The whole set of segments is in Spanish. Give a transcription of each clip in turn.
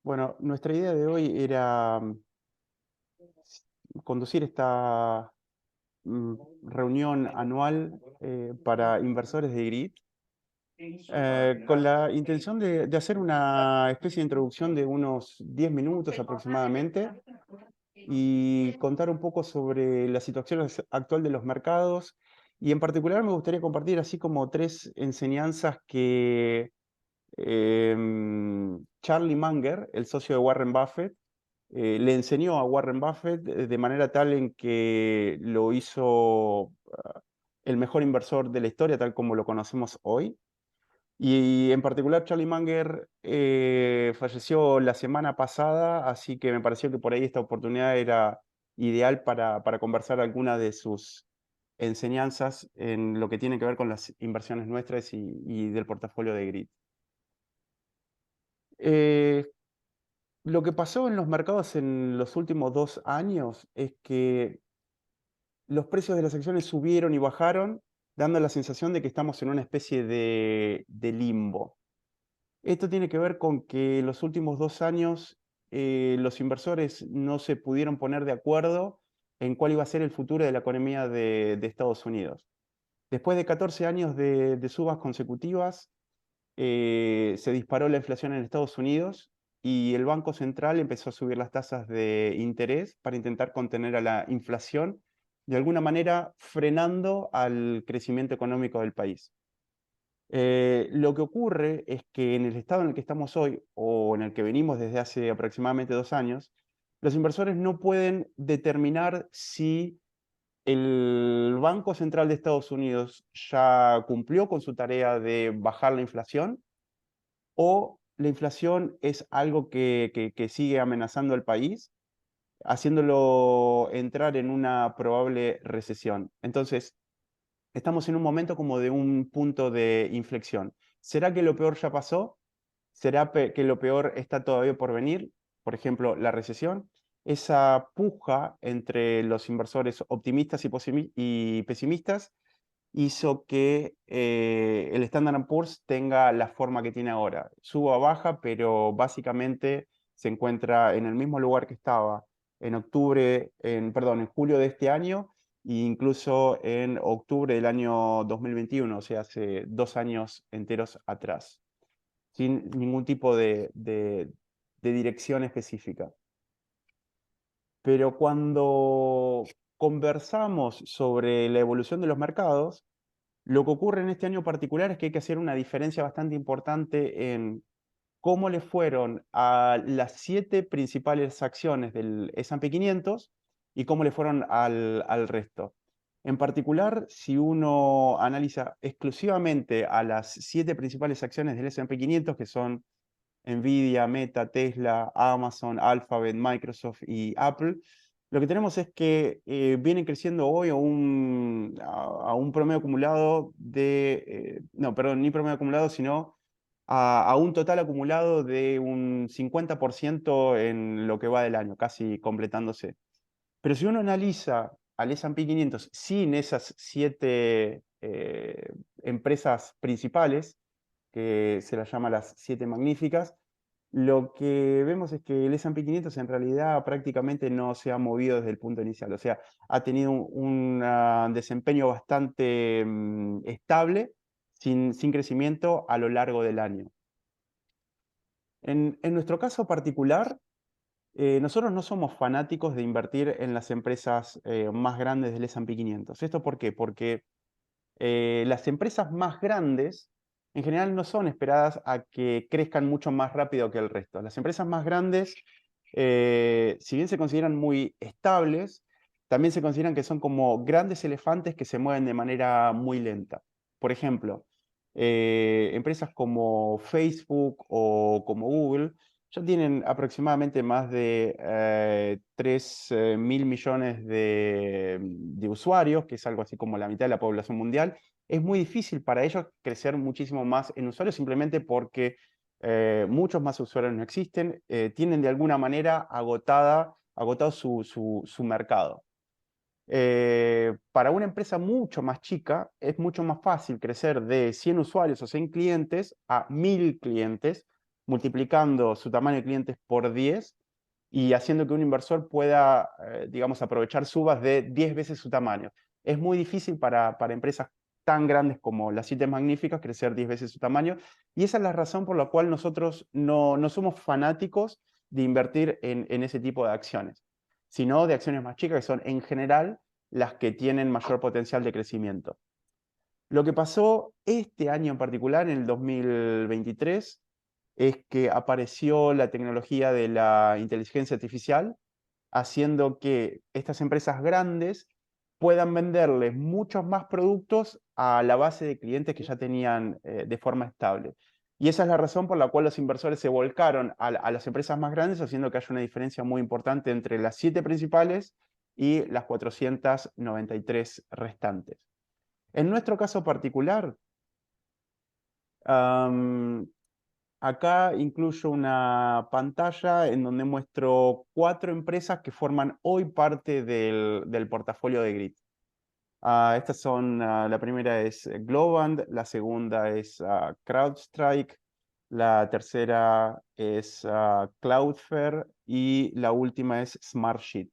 Bueno, nuestra idea de hoy era conducir esta mm, reunión anual para inversores de GRID, con la intención de hacer una especie de introducción de unos 10 minutos aproximadamente y contar un poco sobre la situación actual de los mercados. Y en particular me gustaría compartir así como tres enseñanzas que Charlie Munger, el socio de Warren Buffett, le enseñó a Warren Buffett de manera tal en que lo hizo el mejor inversor de la historia, tal como lo conocemos hoy. Y en particular Charlie Munger falleció la semana pasada, así que me pareció que por ahí esta oportunidad era ideal para conversar algunas de sus enseñanzas en lo que tiene que ver con las inversiones nuestras y del portafolio de Grid. Eh, lo que pasó en los mercados en los últimos 2 años es que los precios de las acciones subieron y bajaron, dando la sensación de que estamos en una especie de limbo. Esto tiene que ver con que en los últimos 2 años los inversores no se pudieron poner de acuerdo en cuál iba a ser el futuro de la economía de Estados Unidos. Después de 14 años de subas consecutivas, se disparó la inflación en Estados Unidos y el Banco Central empezó a subir las tasas de interés para intentar contener a la inflación, de alguna manera frenando al crecimiento económico del país. Lo que ocurre es que en el estado en el que estamos hoy, o en el que venimos desde hace aproximadamente 2 años, los inversores no pueden determinar si el Banco Central de Estados Unidos ya cumplió con su tarea de bajar la inflación o la inflación es algo que sigue amenazando al país, haciéndolo entrar en una probable recesión. Entonces, estamos en un momento como de un punto de inflexión. ¿Será que lo peor ya pasó? ¿Será que lo peor está todavía por venir? Por ejemplo, la recesión. Esa puja entre los inversores optimistas y pesimistas hizo que el Standard Poor's tenga la forma que tiene ahora. Suba o baja, pero básicamente se encuentra en el mismo lugar que estaba en julio de este año e incluso en octubre del año 2021, o sea, hace 2 años enteros atrás, sin ningún tipo de dirección específica. Pero cuando conversamos sobre la evolución de los mercados, lo que ocurre en este año particular es que hay que hacer una diferencia bastante importante en cómo le fueron a las 7 principales acciones del S&P 500 y cómo le fueron al resto. En particular, si uno analiza exclusivamente a las 7 principales acciones del S&P 500, que son Nvidia, Meta, Tesla, Amazon, Alphabet, Microsoft y Apple, lo que tenemos es que vienen creciendo hoy a un promedio acumulado no, perdón, ni promedio acumulado, sino a un total acumulado de un 50% en lo que va del año, casi completándose. Pero si uno analiza al S&P 500 sin esas 7 empresas principales, que se las llama las 7 magníficas, lo que vemos es que el S&P 500 en realidad prácticamente no se ha movido desde el punto inicial, o sea, ha tenido un desempeño bastante estable, sin crecimiento a lo largo del año. En nuestro caso particular, nosotros no somos fanáticos de invertir en las empresas más grandes del S&P 500. ¿Esto por qué? Porque las empresas más grandes en general no son esperadas a que crezcan mucho más rápido que el resto. Las empresas más grandes, si bien se consideran muy estables, también se consideran que son como grandes elefantes que se mueven de manera muy lenta. Por ejemplo, empresas como Facebook o como Google ya tienen aproximadamente más de 3.000 millones de usuarios, que es algo así como la mitad de la población mundial. Es muy difícil para ellos crecer muchísimo más en usuarios simplemente porque muchos más usuarios no existen, tienen de alguna manera agotado su mercado. Para una empresa mucho más chica es mucho más fácil crecer de 100 usuarios o 100 clientes a 1.000 clientes multiplicando su tamaño de clientes por 10 y haciendo que un inversor pueda, digamos, aprovechar subas de 10 veces su tamaño. Es muy difícil para empresas tan grandes como las 7 magníficas crecer 10 veces su tamaño, y esa es la razón por la cual nosotros no somos fanáticos de invertir en ese tipo de acciones, sino de acciones más chicas, que son en general las que tienen mayor potencial de crecimiento. Lo que pasó este año en particular, en el 2023, es que apareció la tecnología de la inteligencia artificial, haciendo que estas empresas grandes puedan venderles muchos más productos a la base de clientes que ya tenían de forma estable. Y esa es la razón por la cual los inversores se volcaron a las empresas más grandes, haciendo que haya una diferencia muy importante entre las 7 principales y las 493 restantes. En nuestro caso particular, acá incluyo una pantalla en donde muestro 4 empresas que forman hoy parte del portafolio de Grit. Estas son, la primera es Globant, la segunda es CrowdStrike, la tercera es Cloudflare y la última es Smartsheet.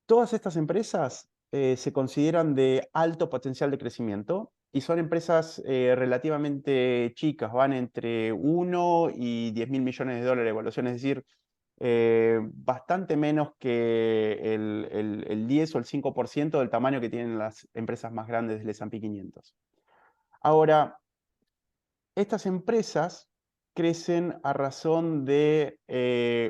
Todas estas empresas se consideran de alto potencial de crecimiento y son empresas relativamente chicas, van entre 1 y 10.000 millones de dólares de evaluación, es decir, bastante menos que el 10 o el 5% del tamaño que tienen las empresas más grandes del S&P 500. Ahora, estas empresas crecen a razón de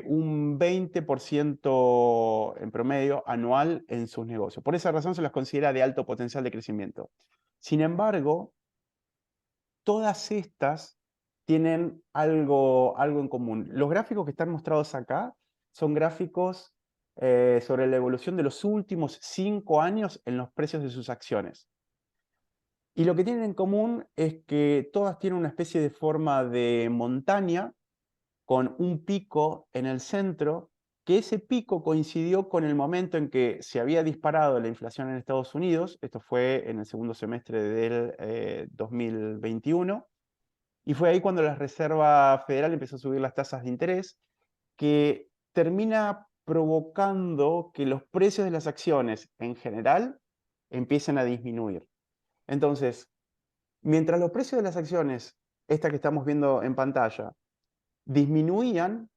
un 20% en promedio anual en sus negocios. Por esa razón se las considera de alto potencial de crecimiento. Sin embargo, todas estas tienen algo en común. Los gráficos que están mostrados acá son gráficos sobre la evolución de los últimos 5 años en los precios de sus acciones. Y lo que tienen en común es que todas tienen una especie de forma de montaña con un pico en el centro, que ese pico coincidió con el momento en que se había disparado la inflación en Estados Unidos. Esto fue en el segundo semestre del 2021, y fue ahí cuando la Reserva Federal empezó a subir las tasas de interés, que termina provocando que los precios de las acciones en general empiecen a disminuir. Entonces, mientras los precios de las acciones, esta que estamos viendo en pantalla, disminuían,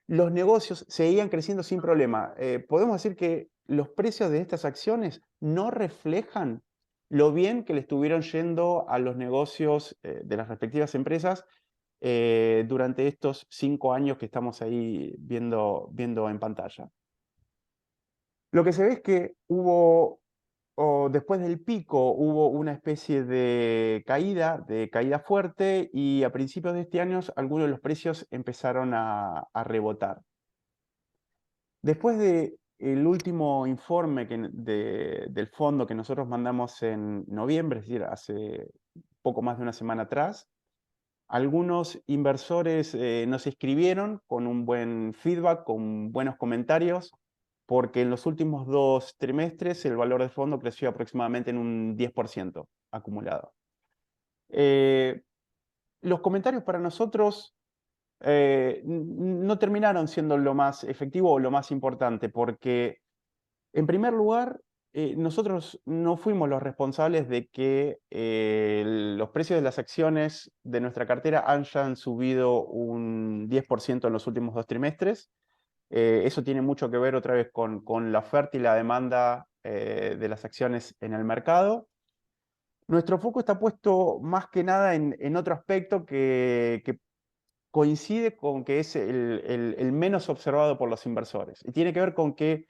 los negocios seguían creciendo sin problema. Podemos decir que los precios de estas acciones no reflejan lo bien que le estuvieron yendo a los negocios de las respectivas empresas durante estos 5 años que estamos ahí viendo en pantalla. Lo que se ve es que después del pico, hubo una especie de caída fuerte, y a principios de este año algunos de los precios empezaron a rebotar. Después del último informe del fondo que nosotros mandamos en noviembre, es decir, hace poco más de una semana atrás, algunos inversores nos escribieron con un buen feedback, con buenos comentarios, porque en los últimos 2 trimestres el valor del fondo creció aproximadamente en un 10% acumulado. Los comentarios para nosotros no terminaron siendo lo más efectivo o lo más importante, porque en primer lugar, nosotros no fuimos los responsables de que los precios de las acciones de nuestra cartera hayan subido un 10% en los últimos 2 trimestres. Eso tiene mucho que ver otra vez con la oferta y la demanda de las acciones en el mercado. Nuestro foco está puesto más que nada en otro aspecto que coincide con que es el menos observado por los inversores. Y tiene que ver con que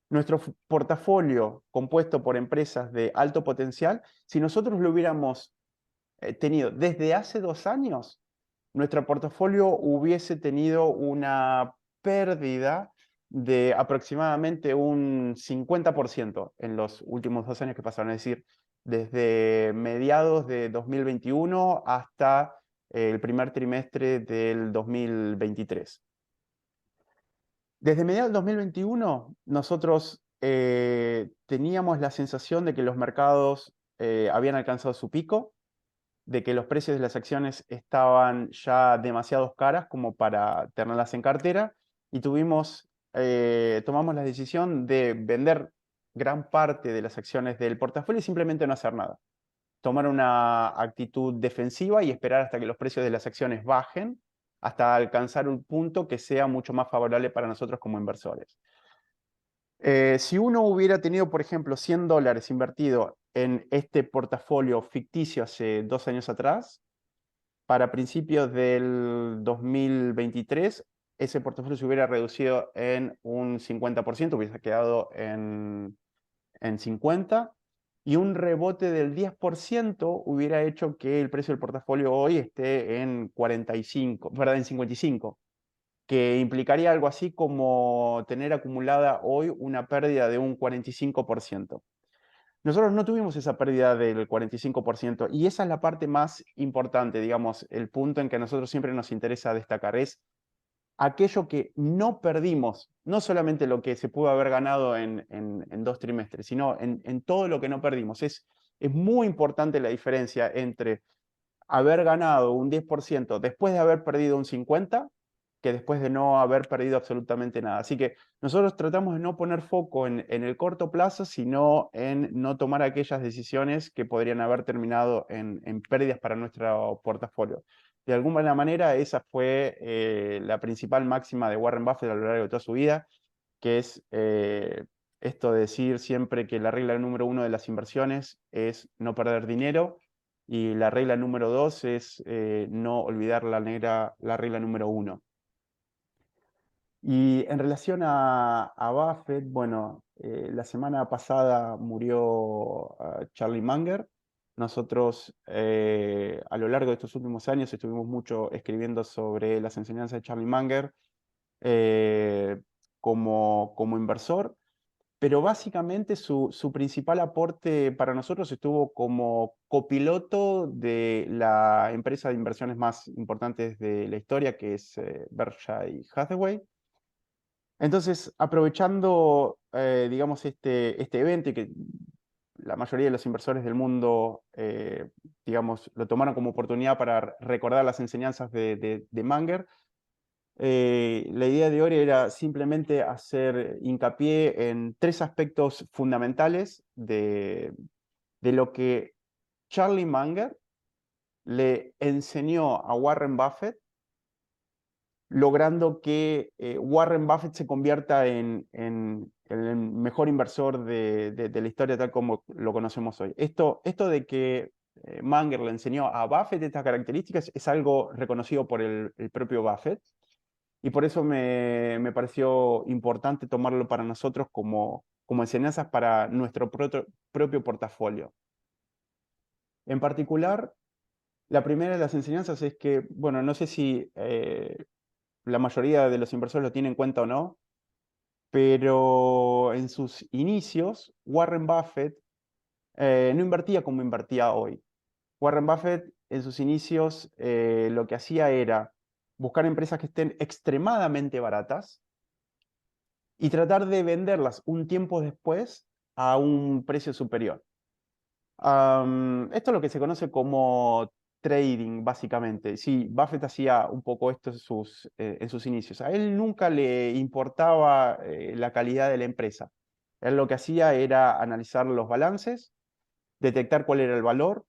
nuestro portafolio compuesto por empresas de alto potencial, si nosotros lo hubiéramos tenido desde hace 2 años, nuestro portafolio hubiese tenido una pérdida de aproximadamente un 50% en los últimos 2 años que pasaron, es decir, desde mediados de 2021 hasta el primer trimestre del 2023. Desde mediados del 2021, nosotros teníamos la sensación de que los mercados habían alcanzado su pico, de que los precios de las acciones estaban ya demasiado caras como para tenerlas en cartera y tomamos la decisión de vender gran parte de las acciones del portafolio y simplemente no hacer nada. Tomar una actitud defensiva y esperar hasta que los precios de las acciones bajen, hasta alcanzar un punto que sea mucho más favorable para nosotros como inversores. Si uno hubiera tenido, por ejemplo, $100 invertido en este portafolio ficticio hace 2 años atrás, para principios del 2023, ese portafolio se hubiera reducido en un 50%, hubiese quedado en 50, y un rebote del 10% hubiera hecho que el precio del portafolio hoy esté en 45, ¿verdad? En 55, que implicaría algo así como tener acumulada hoy una pérdida de un 45%. Nosotros no tuvimos esa pérdida del 45% y esa es la parte más importante, digamos, el punto en que a nosotros siempre nos interesa destacar, es aquello que no perdimos, no solamente lo que se pudo haber ganado en 2 trimestres, sino en todo lo que no perdimos. Es muy importante la diferencia entre haber ganado un 10% después de haber perdido un 50%, que después de no haber perdido absolutamente nada. Así que nosotros tratamos de no poner foco en el corto plazo, sino en no tomar aquellas decisiones que podrían haber terminado en pérdidas para nuestro portafolio. De alguna manera, esa fue la principal máxima de Warren Buffett a lo largo de toda su vida, que es esto de decir siempre que la regla número uno de las inversiones es no perder dinero y la regla número dos es no olvidar la regla número uno. Y en relación a Buffett, bueno, la semana pasada murió Charlie Munger. Nosotros a lo largo de estos últimos años estuvimos mucho escribiendo sobre las enseñanzas de Charlie Munger eh, como inversor, pero básicamente su principal aporte para nosotros estuvo como copiloto de la empresa de inversiones más importantes de la historia, que es Berkshire Hathaway. Entonces, aprovechando, digamos, este evento y que la mayoría de los inversores del mundo, digamos, lo tomaron como oportunidad para recordar las enseñanzas de Munger, la idea de hoy era simplemente hacer hincapié en 3 aspectos fundamentales de lo que Charlie Munger le enseñó a Warren Buffett, logrando que Warren Buffett se convierta en el mejor inversor de la historia tal como lo conocemos hoy. Esto de que Munger le enseñó a Buffett estas características es algo reconocido por el propio Buffett y por eso me pareció importante tomarlo para nosotros como enseñanzas para nuestro propio portafolio. En particular, la primera de las enseñanzas es que, bueno, no sé si la mayoría de los inversores lo tienen en cuenta o no, pero en sus inicios, Warren Buffett no invertía como invertía hoy. Warren Buffett en sus inicios lo que hacía era buscar empresas que estén extremadamente baratas y tratar de venderlas un tiempo después a un precio superior. Esto es lo que se conoce como trading, básicamente. Sí, Buffett hacía un poco esto en sus inicios. A él nunca le importaba la calidad de la empresa. Él lo que hacía era analizar los balances, detectar cuál era el valor.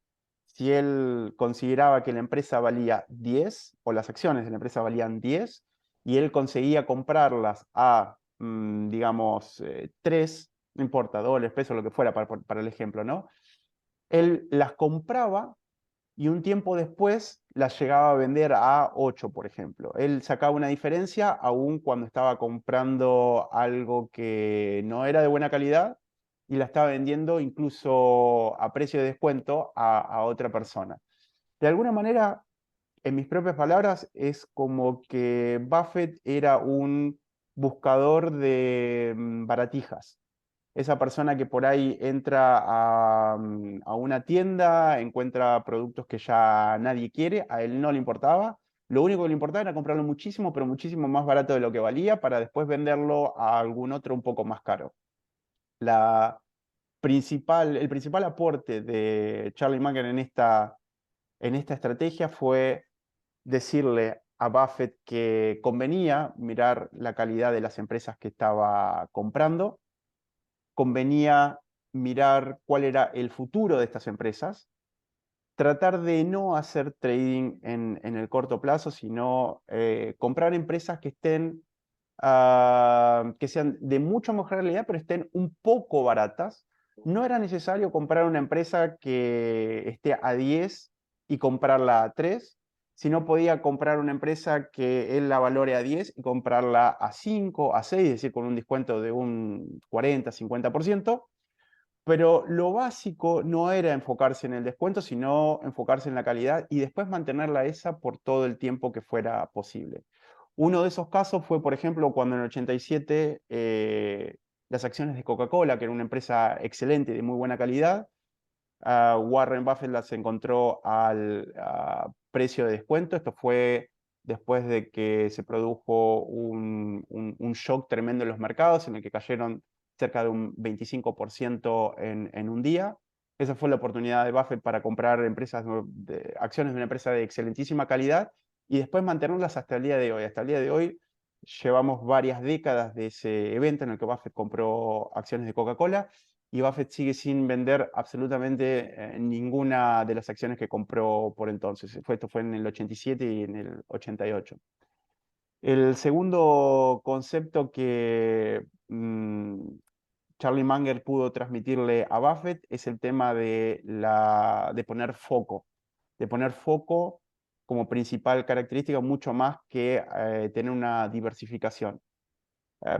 Si él consideraba que la empresa valía 10 o las acciones de la empresa valían 10 y él conseguía comprarlas a, digamos, 3, no importa, dólares, pesos, lo que fuera para el ejemplo, ¿no? Él las compraba y un tiempo después las llegaba a vender a 8, por ejemplo. Él sacaba una diferencia aún cuando estaba comprando algo que no era de buena calidad y la estaba vendiendo incluso a precio de descuento a otra persona. De alguna manera, en mis propias palabras, es como que Buffett era un buscador de baratijas. Esa persona que por ahí entra a una tienda, encuentra productos que ya nadie quiere, a él no le importaba. Lo único que le importaba era comprarlo muchísimo, pero muchísimo más barato de lo que valía para después venderlo a algún otro un poco más caro. El principal aporte de Charlie Munger en esta estrategia fue decirle a Buffett que convenía mirar la calidad de las empresas que estaba comprando, convenía mirar cuál era el futuro de estas empresas, tratar de no hacer trading en el corto plazo, sino comprar empresas que estén, que sean de mucho mejor calidad, pero estén un poco baratas. No era necesario comprar una empresa que esté a 10 y comprarla a 3, sino podía comprar una empresa que él la valore a 10 y comprarla a 5, a 6, es decir, con un descuento de un 40-50%. Pero lo básico no era enfocarse en el descuento, sino enfocarse en la calidad y después mantenerla esa por todo el tiempo que fuera posible. Uno de esos casos fue, por ejemplo, cuando en el 87 las acciones de Coca-Cola, que era una empresa excelente y de muy buena calidad, Warren Buffett las encontró al precio de descuento. Esto fue después de que se produjo un shock tremendo en los mercados, en el que cayeron cerca de un 25% en un día. Esa fue la oportunidad de Buffett para comprar acciones de una empresa de excelentísima calidad y después mantenerlas hasta el día de hoy. Hasta el día de hoy llevamos varias décadas de ese evento en el que Buffett compró acciones de Coca-Cola y Buffett sigue sin vender absolutamente ninguna de las acciones que compró por entonces. Esto fue en el 87 y en el 88. El segundo concepto que Charlie Munger pudo transmitirle a Buffett es el tema de poner foco como principal característica, mucho más que tener una diversificación.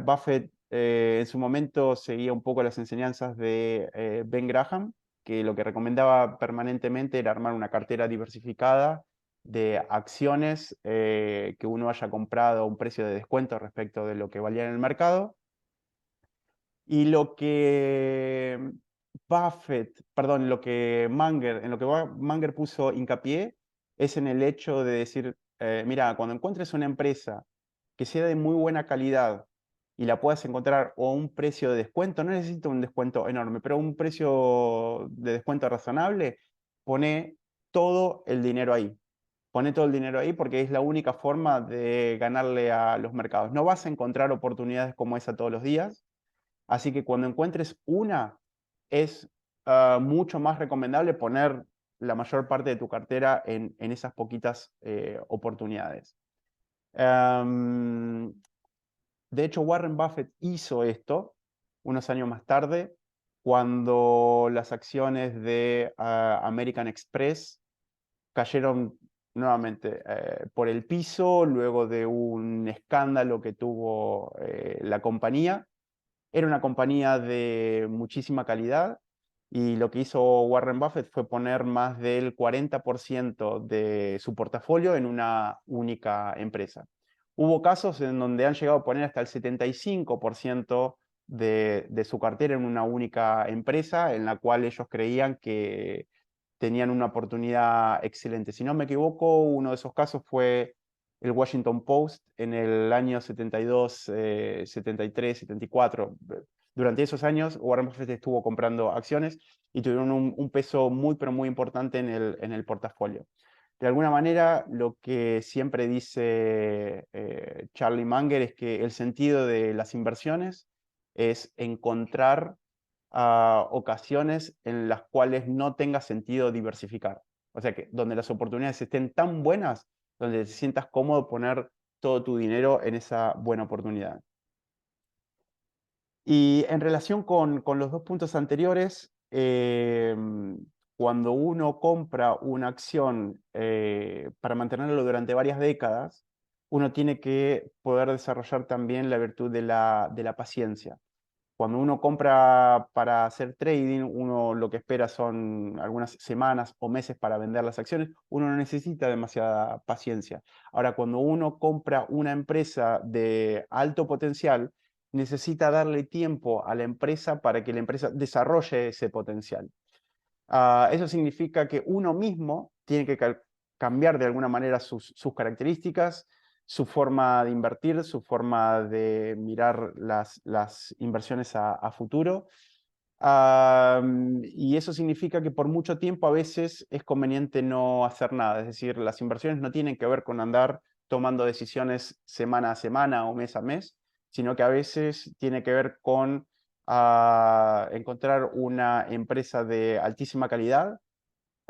Buffett en su momento seguía un poco las enseñanzas de Ben Graham, que lo que recomendaba permanentemente era armar una cartera diversificada de acciones que uno haya comprado a un precio de descuento respecto de lo que valía en el mercado. Y lo que en lo que Munger puso hincapié es en el hecho de decir, mira, cuando encuentres una empresa que sea de muy buena calidad y la puedas encontrar o a un precio de descuento, no necesito un descuento enorme, pero un precio de descuento razonable, pone todo el dinero ahí. Pone todo el dinero ahí porque es la única forma de ganarle a los mercados. No vas a encontrar oportunidades como esa todos los días. Así que cuando encuentres una, es mucho más recomendable poner la mayor parte de tu cartera en esas poquitas oportunidades. Em, de hecho, Warren Buffett hizo esto unos años más tarde, cuando las acciones de American Express cayeron nuevamente por el piso luego de un escándalo que tuvo la compañía. Era una compañía de muchísima calidad y lo que hizo Warren Buffett fue poner más del 40% de su portafolio en una única empresa. Hubo casos en donde han llegado a poner hasta el 75% de su cartera en una única empresa en la cual ellos creían que tenían una oportunidad excelente. Si no me equivoco, uno de esos casos fue el Washington Post en el año 72, 73, 74. Durante esos años, Warren Buffett estuvo comprando acciones y tuvieron un peso muy, pero muy importante en el portafolio. De alguna manera, lo que siempre dice Charlie Munger es que el sentido de las inversiones es encontrar ocasiones en las cuales no tenga sentido diversificar. O sea que donde las oportunidades estén tan buenas, donde te sientas cómodo poner todo tu dinero en esa buena oportunidad. Y en relación con los dos puntos anteriores, cuando uno compra una acción para mantenerlo durante varias décadas, uno tiene que poder desarrollar también la virtud de la paciencia. Cuando uno compra para hacer trading, uno lo que espera son algunas semanas o meses para vender las acciones. Uno no necesita demasiada paciencia. Ahora, cuando uno compra una empresa de alto potencial, necesita darle tiempo a la empresa para que la empresa desarrolle ese potencial. Eso significa que uno mismo tiene que cambiar de alguna manera sus características, su forma de invertir, su forma de mirar las inversiones a futuro. Y eso significa que por mucho tiempo a veces es conveniente no hacer nada. Es decir, las inversiones no tienen que ver con andar tomando decisiones semana a semana o mes a mes, sino que a veces tiene que ver con encontrar una empresa de altísima calidad,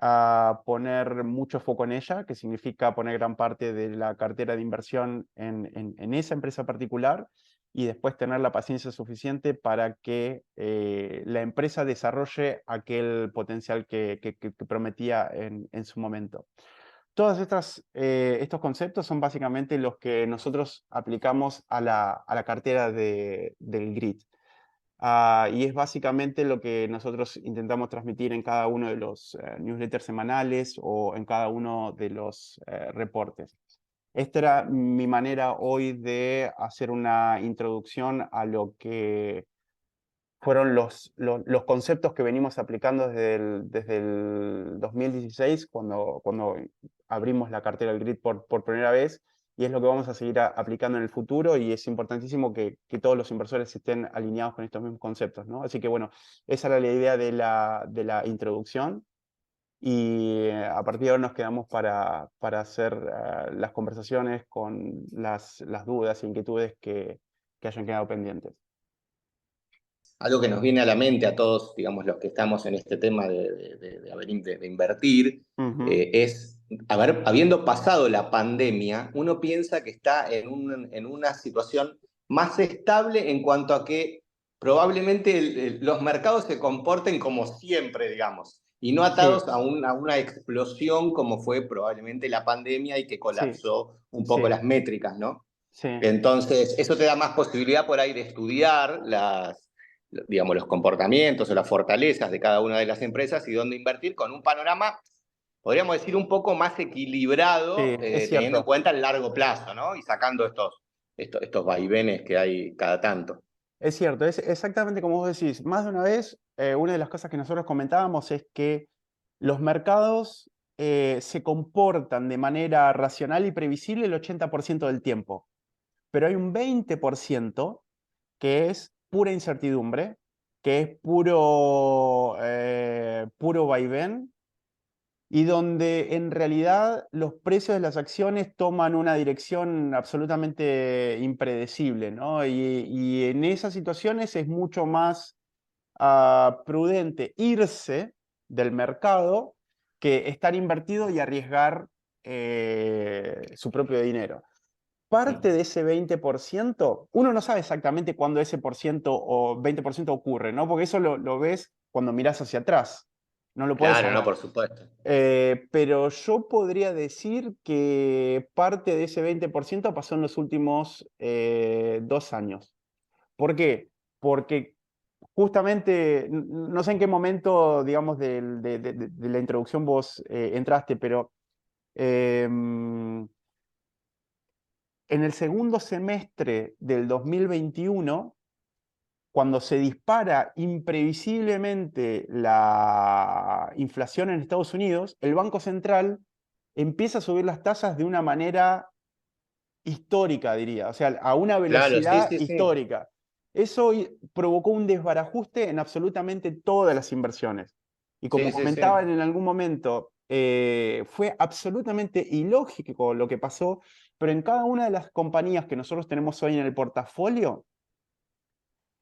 a poner mucho foco en ella, que significa poner gran parte de la cartera de inversión en esa empresa particular, y después tener la paciencia suficiente para que la empresa desarrolle aquel potencial que prometía en su momento. Todos estos conceptos son básicamente los que nosotros aplicamos a la cartera del GRID. Y es básicamente lo que nosotros intentamos transmitir en cada uno de los newsletters semanales o en cada uno de los reportes. Esta era mi manera hoy de hacer una introducción a lo que fueron los conceptos que venimos aplicando desde el 2016, cuando abrimos la cartera del GRID por primera vez, y es lo que vamos a seguir aplicando en el futuro, y es importantísimo que todos los inversores estén alineados con estos mismos conceptos, ¿no? Así que bueno, esa era la idea de la introducción, y a partir de ahora nos quedamos para hacer las conversaciones con las dudas e inquietudes que hayan quedado pendientes. Algo que nos viene a la mente a todos, digamos, los que estamos en este tema de invertir, Ujú. es, habiendo pasado la pandemia, uno piensa que está en una situación más estable en cuanto a que probablemente los mercados se comporten como siempre, digamos, y no Sí, atados a una explosión como fue probablemente la pandemia y que sí, colapsó un poco sí. las métricas, ¿no? Sí, Entonces, eso te da más posibilidad por ahí de estudiar digamos, los comportamientos o las fortalezas de cada una de las empresas y dónde invertir con un panorama, podríamos decir, un poco más sí, equilibrado, es teniendo en cierto, cuenta el largo plazo, ¿no? Y sacando estos vaivenes que hay cada tanto. es cierto, es exactamente como vos decís. Más de una vez, una de las cosas que nosotros comentábamos es que los mercados se comportan de manera racional y previsible el 80% del tiempo, pero hay un 20% que es pura incertidumbre, que es puro vaivén, y donde en realidad los precios de las acciones toman una dirección absolutamente impredecible, ¿no? Y en esas situaciones es mucho más prudente irse del mercado que estar invertido y arriesgar su propio dinero. Parte de ese 20%, uno no sabe exactamente cuándo ese por ciento o 20% ocurre, ¿no? Porque eso lo ves cuando mirás hacia atrás, no lo puedes Claro, no, saber. por supuesto. Pero yo podría decir que parte de ese 20% pasó en los últimos 2 años. ¿Por qué? Porque justamente, no sé en qué momento, digamos, de la introducción vos entraste, pero em, en el segundo semestre del 2021, cuando se dispara imprevisiblemente la inflación en Estados Unidos, el Banco Central empieza a subir las tasas de una manera histórica, diría, o sea, a una Claro, sí, velocidad sí, sí. histórica. Eso provocó un desbarajuste en absolutamente todas las inversiones. Y como Sí, sí, comentaban sí. en algún momento, fue absolutamente ilógico lo que pasó, pero en cada una de las compañías que nosotros tenemos hoy en el portafolio,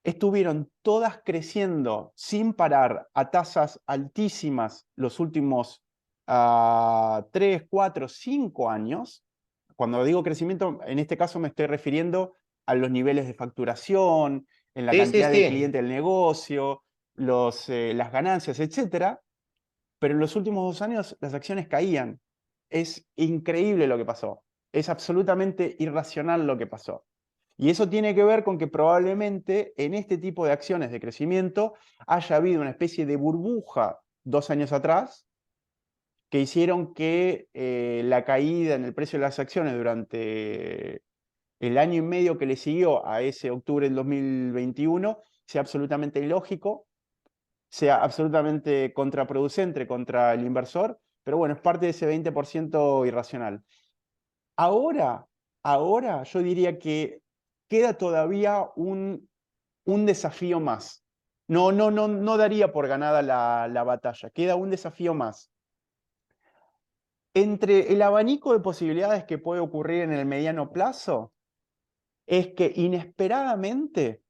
estuvieron todas creciendo sin parar a tasas altísimas los últimos 3, 4, 5 años. Cuando digo crecimiento, en este caso me estoy refiriendo a los niveles de facturación, en la Sí, sí, cantidad de sí. clientes del negocio, las ganancias, etcétera. Pero en los últimos 2 años las acciones caían. Es increíble lo que pasó. Es absolutamente irracional lo que pasó. Y eso tiene que ver con que probablemente en este tipo de acciones de crecimiento haya habido una especie de burbuja 2 años atrás que hicieron que la caída en el precio de las acciones durante el año y medio que le siguió a ese octubre del 2021 sea absolutamente ilógico, sea absolutamente contraproducente contra el inversor, pero bueno, es parte de ese 20% irracional. Ahora, yo diría que queda todavía un desafío más. No daría por ganada la batalla. Queda un desafío más. Entre el abanico de posibilidades que puede ocurrir en el mediano plazo, es que inesperadamente,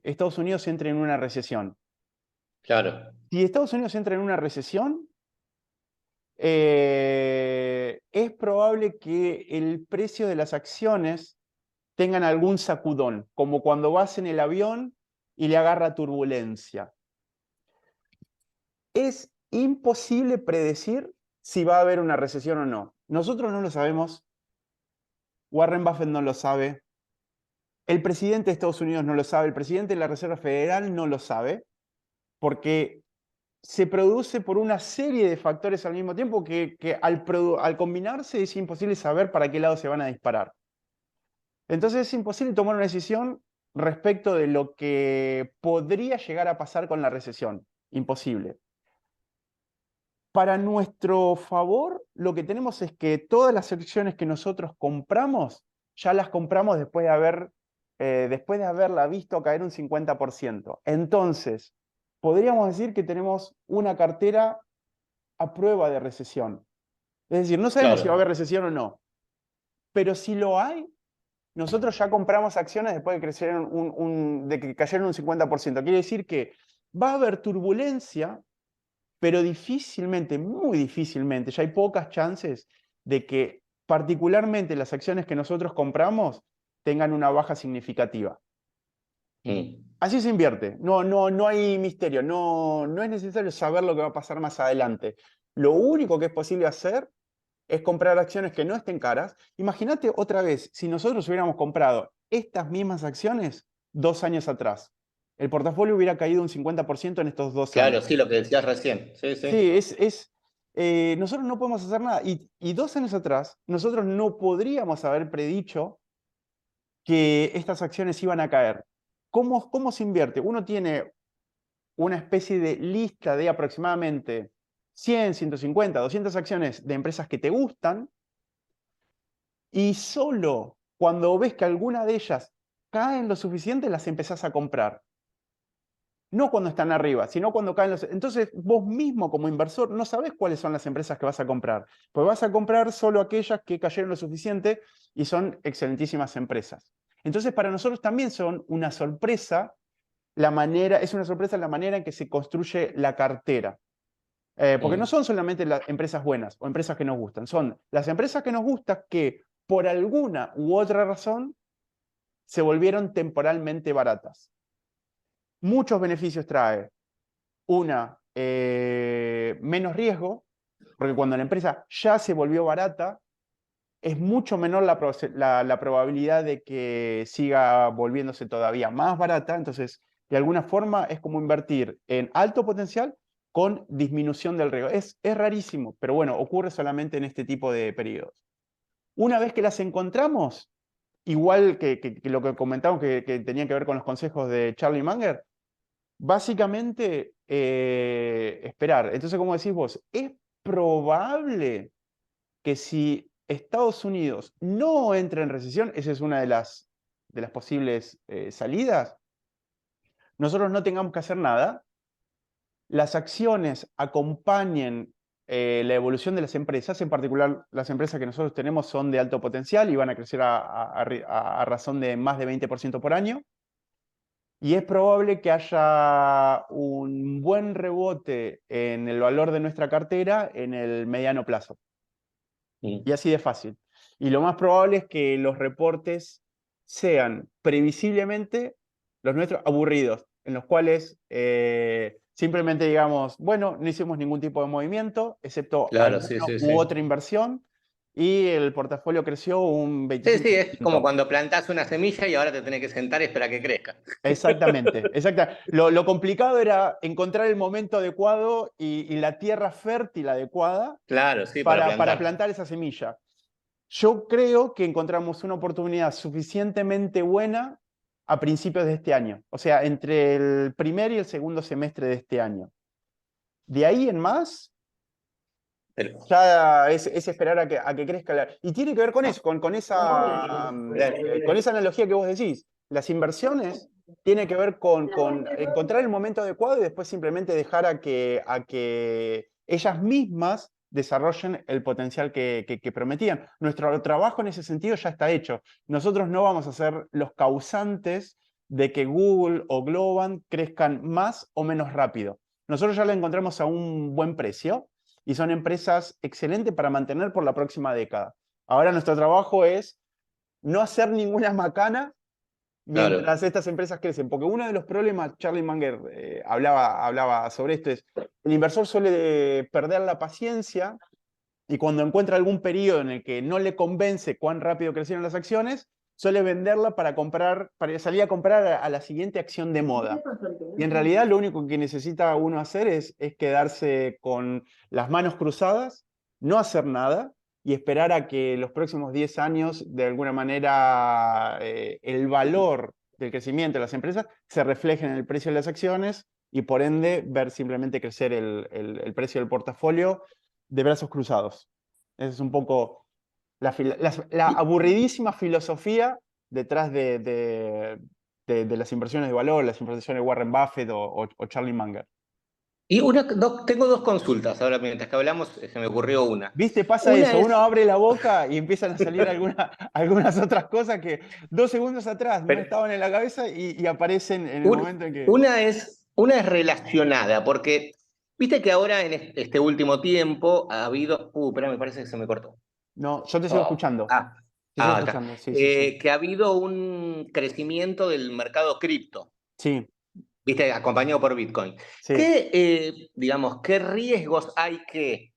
Estados Unidos entre en una recesión. Claro, Si Estados Unidos entra en una recesión, es probable que el precio de las acciones tengan algún sacudón, como cuando vas en el avión y le agarra turbulencia. Es imposible predecir si va a haber una recesión o no. Nosotros no lo sabemos, Warren Buffett no lo sabe, el presidente de Estados Unidos no lo sabe, el presidente de la Reserva Federal no lo sabe, porque se produce por una serie de factores al mismo tiempo que al combinarse es imposible saber para qué lado se van a disparar. Entonces es imposible tomar una decisión respecto de lo que podría llegar a pasar con la recesión. Imposible. Para nuestro favor, lo que tenemos es que todas las acciones que nosotros compramos, ya las compramos después de haberla visto caer un 50%. Entonces, podríamos decir que tenemos una cartera a prueba de recesión. Es decir, no sabemos si va a haber claro, recesión o no, pero si lo hay, nosotros ya compramos acciones después de que cayeron un 50%. Quiere decir que va a haber turbulencia, pero difícilmente, muy difícilmente, ya hay pocas chances de que particularmente las acciones que nosotros compramos tengan una baja significativa. mm, Así se invierte, no hay misterio, no es necesario saber lo que va a pasar más adelante. Lo único que es posible hacer es comprar acciones que no estén caras. Imagínate otra vez, si nosotros hubiéramos comprado estas mismas acciones 2 años atrás, el portafolio hubiera caído un 50% en estos 2 años. claro, sí, lo que decías recién, sí, Sí, sí. nosotros no podemos hacer nada. Y 2 años atrás, nosotros no podríamos haber predicho que estas acciones iban a caer. ¿Cómo se invierte? Uno tiene una especie de lista de aproximadamente 100, 150, 200 acciones de empresas que te gustan, y solo cuando ves que alguna de ellas caen lo suficiente, las empezás a comprar. No cuando están arriba, sino cuando caen los... Entonces, vos mismo como inversor no sabés cuáles son las empresas que vas a comprar, pues vas a comprar solo aquellas que cayeron lo suficiente y son excelentísimas empresas. Entonces, para nosotros también son una sorpresa es una sorpresa la manera en que se construye la cartera. Porque no Mm, son solamente las empresas buenas o empresas que nos gustan, son las empresas que nos gustan que por alguna u otra razón se volvieron temporalmente baratas. Muchos beneficios trae. Una, menos riesgo, porque cuando la empresa ya se volvió barata, es mucho menor la probabilidad de que siga volviéndose todavía más barata. Entonces, de alguna forma, es como invertir en alto potencial con disminución del riesgo. Es rarísimo, pero bueno, ocurre solamente en este tipo de periodos. Una vez que las encontramos, igual que lo que comentamos que tenía que ver con los consejos de Charlie Munger, básicamente esperar. Entonces, como decís vos, es probable que si Estados Unidos no entra en recesión, esa es una de las posibles salidas, nosotros no tengamos que hacer nada, las acciones acompañen la evolución de las empresas, en particular las empresas que nosotros tenemos son de alto potencial y van a crecer a razón de más de 20% por año. Y es probable que haya un buen rebote en el valor de nuestra cartera en el mediano plazo. mm. Y así de fácil. Y lo más probable es que los reportes sean previsiblemente los nuestros aburridos, en los cuales simplemente digamos, bueno, no hicimos ningún tipo de movimiento, excepto Claro, alguna sí, sí, u sí. otra inversión, y el portafolio creció un Sí, sí, es como 25%. cuando plantás una semilla y ahora te tenés que sentar y esperar a que crezca. Exactamente, exacta. Lo complicado era encontrar el momento adecuado y la tierra fértil adecuada Claro, sí, para para plantar. plantar esa semilla. Yo creo que encontramos una oportunidad suficientemente buena a principios de este año, o sea, entre el primer y el segundo semestre de este año. De ahí en más, Pero, ya es esperar a que crezca y tiene que ver con eso, con esa analogía que vos decís. Las inversiones tiene que ver con encontrar el momento adecuado y después simplemente dejar a que ellas mismas desarrollen el potencial que prometían. Nuestro trabajo en ese sentido ya está hecho. Nosotros no vamos a ser los causantes de que Google o Globant crezcan más o menos rápido. Nosotros ya lo encontramos a un buen precio y son empresas excelentes para mantener por la próxima década. Ahora nuestro trabajo es no hacer ninguna macana Claro. mientras estas empresas crecen. Porque uno de los problemas, Charlie Munger hablaba sobre esto, es el inversor suele perder la paciencia y cuando encuentra algún periodo en el que no le convence cuán rápido crecieron las acciones, suele venderla para salir a comprar a la siguiente acción de moda. Y en realidad lo único que necesita uno hacer es quedarse con las manos cruzadas, no hacer nada y esperar a que los próximos 10 años, de alguna manera, el valor del crecimiento de las empresas se refleje en el precio de las acciones y por ende ver simplemente crecer el precio del portafolio de brazos cruzados. Esa es un poco la Y, aburridísima filosofía detrás de las inversiones de valor, las inversiones de Warren Buffett o Charlie Munger. tengo dos consultas ahora mientras que hablamos, se me ocurrió una. ¿Viste? Pasa Una eso, uno es, abre la boca y empiezan a salir algunas otras cosas que 2 segundos atrás no pero, estaban en la cabeza y aparecen en el un- momento en que... una es relacionada, porque viste que ahora en este último tiempo ha habido. Espera, me parece que se me cortó. No, yo te sigo Oh, escuchando. ah, Te sigo Acá. escuchando, sí, sí, sí. Que ha habido un crecimiento del mercado cripto. Sí, ¿Viste? Acompañado por Bitcoin. sí. Digamos, qué riesgos hay que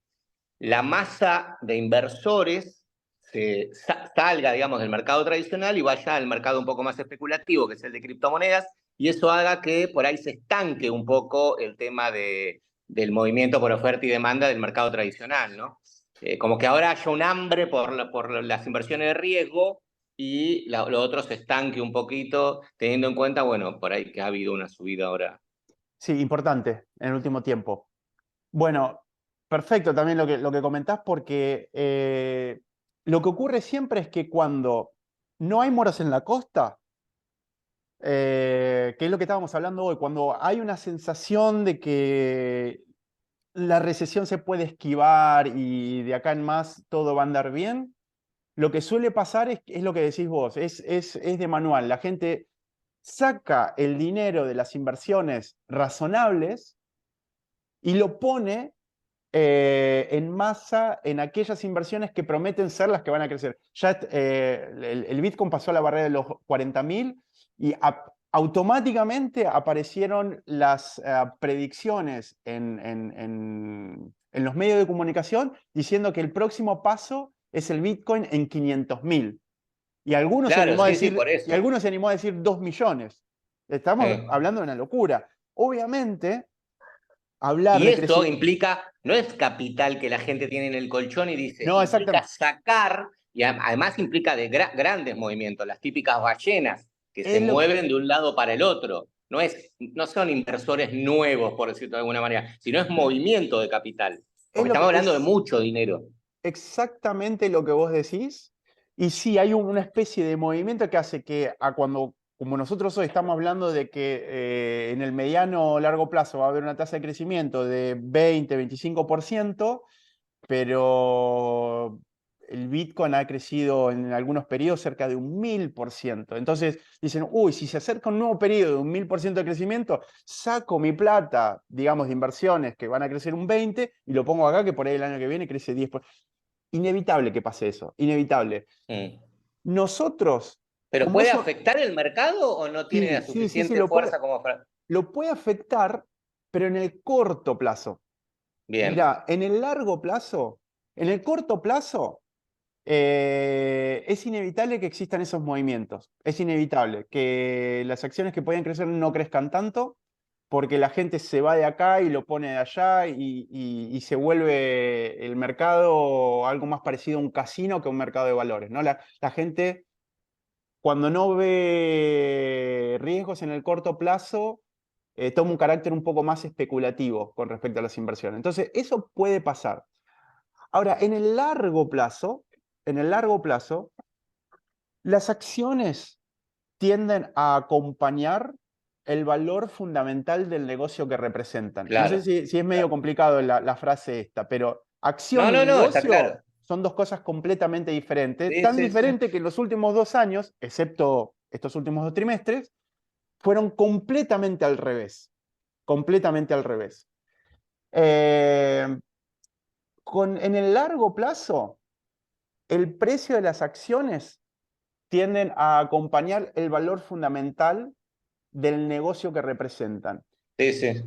la masa de inversores salga, digamos, del mercado tradicional y vaya al mercado un poco más especulativo, que es el de criptomonedas, y eso haga que por ahí se estanque un poco el tema del movimiento por oferta y demanda del mercado tradicional, ¿no? Como que ahora haya un hambre por las inversiones de riesgo y lo otro se estanque un poquito, teniendo en cuenta, bueno, por ahí que ha habido una subida ahora. Sí, importante en el último tiempo. Bueno, perfecto también lo que comentás porque lo que ocurre siempre es que cuando no hay moras en la costa, que es lo que estábamos hablando hoy, cuando hay una sensación de que la recesión se puede esquivar y de acá en más todo va a andar bien, lo que suele pasar es lo que decís vos, es de manual. La gente saca el dinero de las inversiones razonables y lo pone en masa en aquellas inversiones que prometen ser las que van a crecer. Ya el Bitcoin pasó la barrera de los 40.000 y automáticamente aparecieron las predicciones en los medios de comunicación diciendo que el próximo paso es el Bitcoin en 500.000. Y algunos se Claro, animó a sí, sí, decir, por y eso. algunos se animó a decir 2 millones. Estamos Eh. hablando de una locura. Obviamente, hablar Y de esto crecimiento. implica, no es capital que la gente tiene en el colchón y dice, No, implica exactamente. sacar, y además implica de grandes movimientos, las típicas ballenas que se Es lo que, mueven de un lado para el otro. No son inversores nuevos, por decirlo de alguna manera, sino es movimiento de capital, es porque lo que estamos hablando de es mucho dinero. exactamente lo que vos decís. Y sí, hay una especie de movimiento que hace que como nosotros hoy estamos hablando de que en el mediano o largo plazo va a haber una tasa de crecimiento de 20-25%, pero el Bitcoin ha crecido en algunos periodos cerca de un 1000%. Entonces dicen, uy, si se acerca un nuevo periodo de un 1000% de crecimiento, saco mi plata, digamos, de inversiones que van a crecer un 20% y lo pongo acá que por ahí el año que viene crece 10%. Inevitable que pase eso, inevitable. Mm. Nosotros, ¿Pero como puede eso, afectar el mercado o no tiene sí, la sí, sí, sí, suficiente fuerza como para... lo puede afectar, pero en el corto plazo. Bien, Mira, en el largo plazo, en el corto plazo, es inevitable que existan esos movimientos. Es inevitable que las acciones que podían crecer no crezcan tanto, porque la gente se va de acá y lo pone de allá y se vuelve el mercado algo más parecido a un casino que a un mercado de valores, ¿no? La gente, cuando no ve riesgos en el corto plazo, toma un carácter un poco más especulativo con respecto a las inversiones. Entonces, eso puede pasar. Ahora, en el largo plazo, las acciones, tienden a acompañar el valor fundamental del negocio que representan. No sé Claro, si es medio claro. complicado la frase esta, pero acción No, y no, no, está negocio claro. son dos cosas completamente diferentes, Sí, tan sí, sí. diferentes que en los últimos 2 años, excepto estos últimos 2 trimestres, fueron completamente al revés, completamente al revés. Eh, en el largo plazo, el precio de las acciones tienden a acompañar el valor fundamental del negocio que representan. Sí, sí.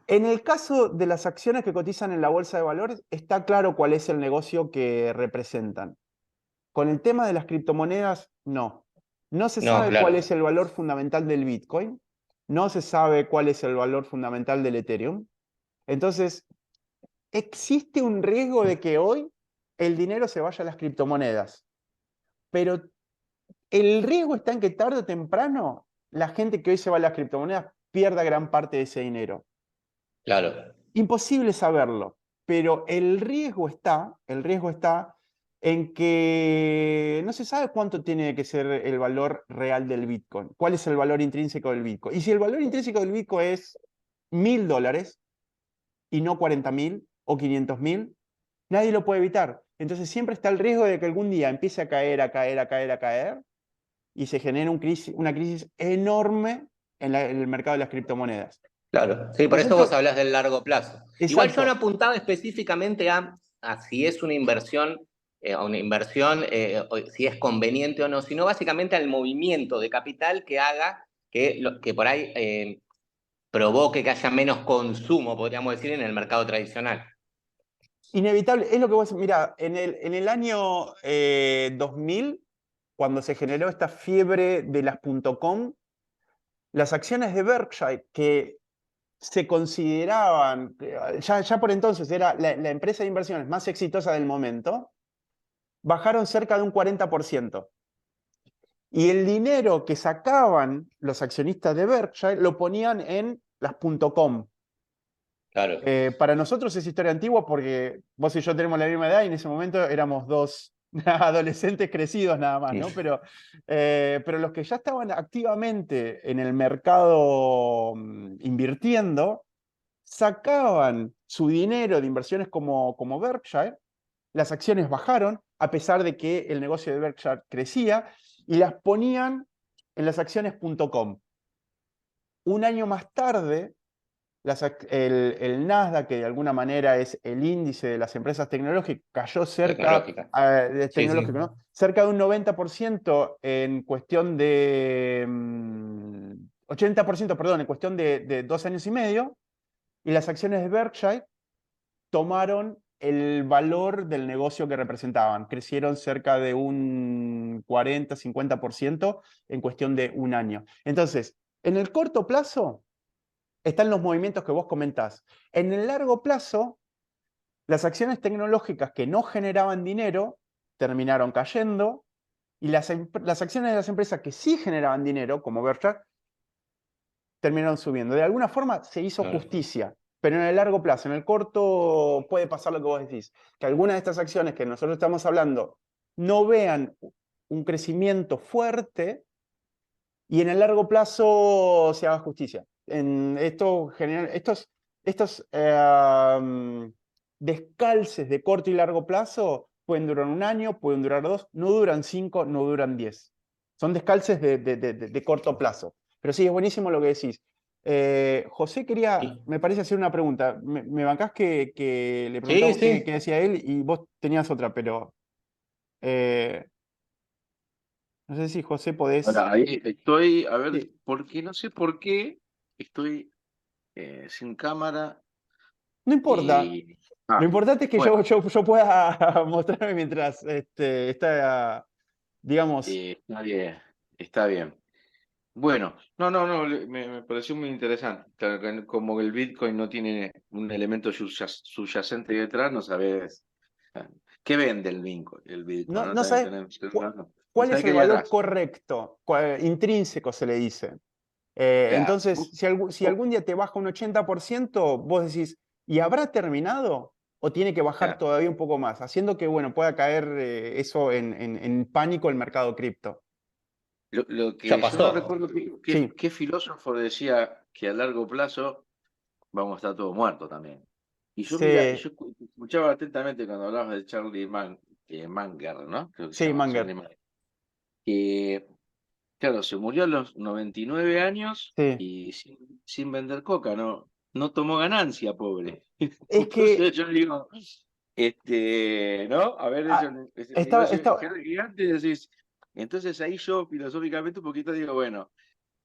En el caso de las acciones que cotizan en la bolsa de valores, está claro cuál es el negocio que representan. Con el tema de las criptomonedas, no. No se No, sabe cuál claro, es el valor fundamental del Bitcoin, no se sabe cuál es el valor fundamental del Ethereum. Entonces, existe un riesgo de que hoy el dinero se vaya a las criptomonedas, pero el riesgo está en que tarde o temprano la gente que hoy se va a las criptomonedas pierda gran parte de ese dinero. claro, Imposible saberlo, pero el riesgo está en que no se sabe cuánto tiene que ser el valor real del Bitcoin, cuál es el valor intrínseco del Bitcoin. Y si el valor intrínseco del Bitcoin es $1.000 y no 40.000 o 500.000, nadie lo puede evitar. Entonces siempre está el riesgo de que algún día empiece a caer, a caer, a caer, a caer, y se genere una crisis enorme en el mercado de las criptomonedas. claro. Sí, por eso vos Nosotros, hablas del largo plazo. Igual yo no exacto. apuntaba específicamente a si es una inversión, si es conveniente o no, sino básicamente al movimiento de capital que haga que por ahí provoque que haya menos consumo, podríamos decir, en el mercado tradicional. Inevitable, es lo que vos, mira, en el año 2000, cuando se generó esta fiebre de las .com, las acciones de Berkshire, que se consideraban, ya por entonces era la empresa de inversiones más exitosa del momento, bajaron cerca de un 40%. Y el dinero que sacaban los accionistas de Berkshire lo ponían en las .com. Claro, Para nosotros es historia antigua porque vos y yo tenemos la misma edad y en ese momento éramos dos adolescentes crecidos nada más, ¿no? Pero los que ya estaban activamente en el mercado invirtiendo, sacaban su dinero de inversiones como Berkshire, las acciones bajaron a pesar de que el negocio de Berkshire crecía y las ponían en las acciones .com. Un año más tarde, el Nasdaq, que de alguna manera es el índice de las empresas tecnológicas, cayó tecnológica. Sí, sí. tecnológico, ¿no? Cerca de un 90% en cuestión de 80%, perdón, en cuestión de 2 años y medio, y las acciones de Berkshire tomaron el valor del negocio que representaban. Crecieron cerca de un 40-50% en cuestión de un año. Entonces, en el corto plazo, están los movimientos que vos comentás. En el largo plazo, las acciones tecnológicas que no generaban dinero terminaron cayendo y las acciones de las empresas que sí generaban dinero, como Berkshire, terminaron subiendo. De alguna forma se hizo Claro, justicia, pero en el largo plazo, en el corto puede pasar lo que vos decís, que algunas de estas acciones que nosotros estamos hablando no vean un crecimiento fuerte y en el largo plazo se haga justicia. Estos descalces de corto y largo plazo pueden durar un año, pueden durar 2, no duran 5, no duran 10. Son descalces de corto plazo. Pero sí, es buenísimo lo que decís. José quería, sí, me parece, hacer una pregunta. Me bancás que le sí, preguntamos qué sí. decía él y vos tenías otra, pero eh, no sé si José podés... Ahora, ahí estoy, a ver, Sí. porque no sé por qué estoy sin cámara No importa. y... Lo Ah, importante es que yo, bueno, yo, yo pueda mostrarme mientras está, digamos, está bien, está bien. Bueno, no, no, no, me pareció muy interesante. Claro que como el Bitcoin no tiene un elemento subyacente detrás, no sabes qué vende el Bitcoin, no, ¿no? no También sabes tenés, no cuál es sabes qué el hay valor atrás. correcto, intrínseco se le dice. Claro. Entonces, si algún día te baja un 80%, vos decís, ¿y habrá terminado? ¿O tiene que bajar Claro. todavía un poco más? Haciendo que, bueno, pueda caer eso en pánico el mercado cripto. Lo Ya que yo no pasó. recuerdo Sí, qué filósofo decía que a largo plazo vamos a estar todos muertos también. Y yo, mira, sí, yo escuchaba atentamente cuando hablabas de Munger, ¿no? Creo que se sí, llama Manger, Charlie Munger. Que, claro, se murió a los 99 años sí. y sin vender coca, ¿no? No tomó ganancia, pobre. Es que Entonces yo digo, ¿no? Haber hecho ah, ese está, negocio está, gigante, decís. Entonces ahí yo filosóficamente un poquito digo, bueno,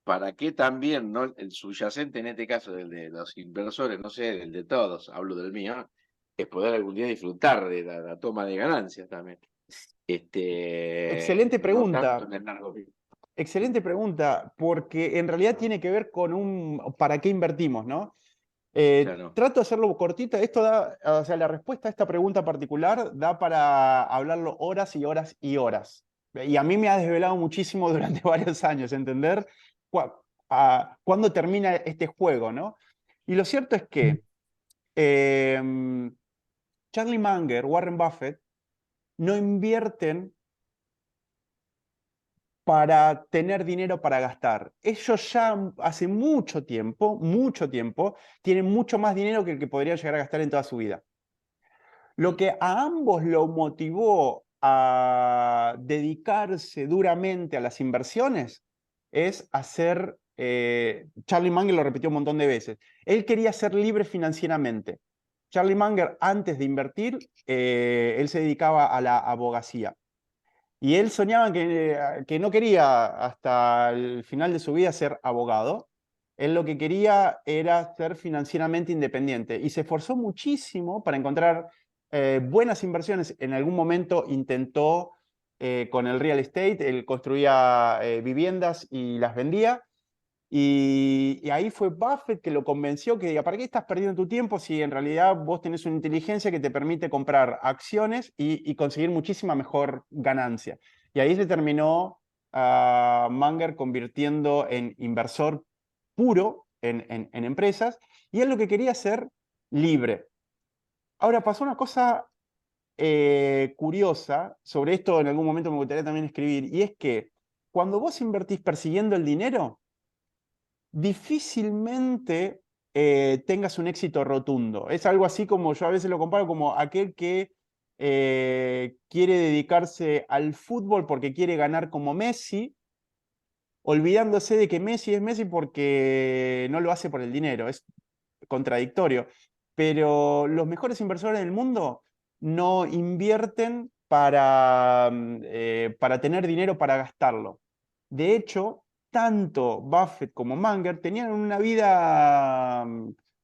¿para qué también, no? El subyacente en este caso, del de los inversores, no sé, del de todos, hablo del mío, es poder algún día disfrutar de la toma de ganancias también. excelente No tanto pregunta. en el largo plazo. Excelente pregunta, porque en realidad tiene que ver con para qué invertimos, ¿no? Claro. Trato de hacerlo cortita. Esto da, o sea, la respuesta a esta pregunta particular da para hablarlo horas y horas y horas. Y a mí me ha desvelado muchísimo durante varios años entender cuándo termina este juego, ¿no? Y lo cierto es que Charlie Munger, Warren Buffett, no invierten para tener dinero para gastar. Ellos ya hace mucho tiempo, tienen mucho más dinero que el que podrían llegar a gastar en toda su vida. Lo Mm. que a ambos lo motivó a dedicarse duramente a las inversiones es hacer, Charlie Munger lo repitió un montón de veces, él quería ser libre financieramente. Charlie Munger, antes de invertir, él se dedicaba a la abogacía. Y él soñaba que no quería hasta el final de su vida ser abogado. Él lo que quería era ser financieramente independiente y se esforzó muchísimo para encontrar buenas inversiones. En algún momento intentó con el real estate, él construía viviendas y las vendía. Y ahí fue Buffett que lo convenció que diga, ¿para qué estás perdiendo tu tiempo si en realidad vos tenés una inteligencia que te permite comprar acciones y conseguir muchísima mejor ganancia? Y ahí se terminó Munger convirtiendo en inversor puro en empresas y él lo que quería ser libre. Ahora pasó una cosa curiosa, sobre esto en algún momento me gustaría también escribir, y es que cuando vos invertís persiguiendo el dinero, difícilmente tengas un éxito rotundo. Es algo así como yo a veces lo comparo como aquel que quiere dedicarse al fútbol porque quiere ganar como Messi, olvidándose de que Messi es Messi porque no lo hace por el dinero. Es contradictorio. Pero los mejores inversores del mundo no invierten para tener dinero para gastarlo. De hecho, tanto Buffett como Munger tenían una vida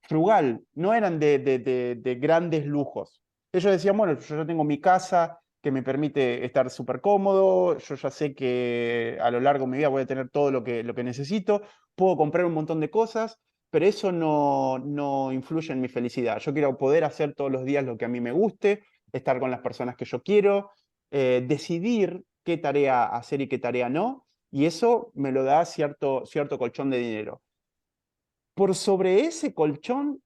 frugal, no eran de grandes lujos. Ellos decían, bueno, yo ya tengo mi casa que me permite estar súper cómodo, yo ya sé que a lo largo de mi vida voy a tener todo lo que necesito, puedo comprar un montón de cosas, pero eso no influye en mi felicidad. Yo quiero poder hacer todos los días lo que a mí me guste, estar con las personas que yo quiero, decidir qué tarea hacer y qué tarea no, y eso me lo da cierto colchón de dinero. Por sobre ese colchón,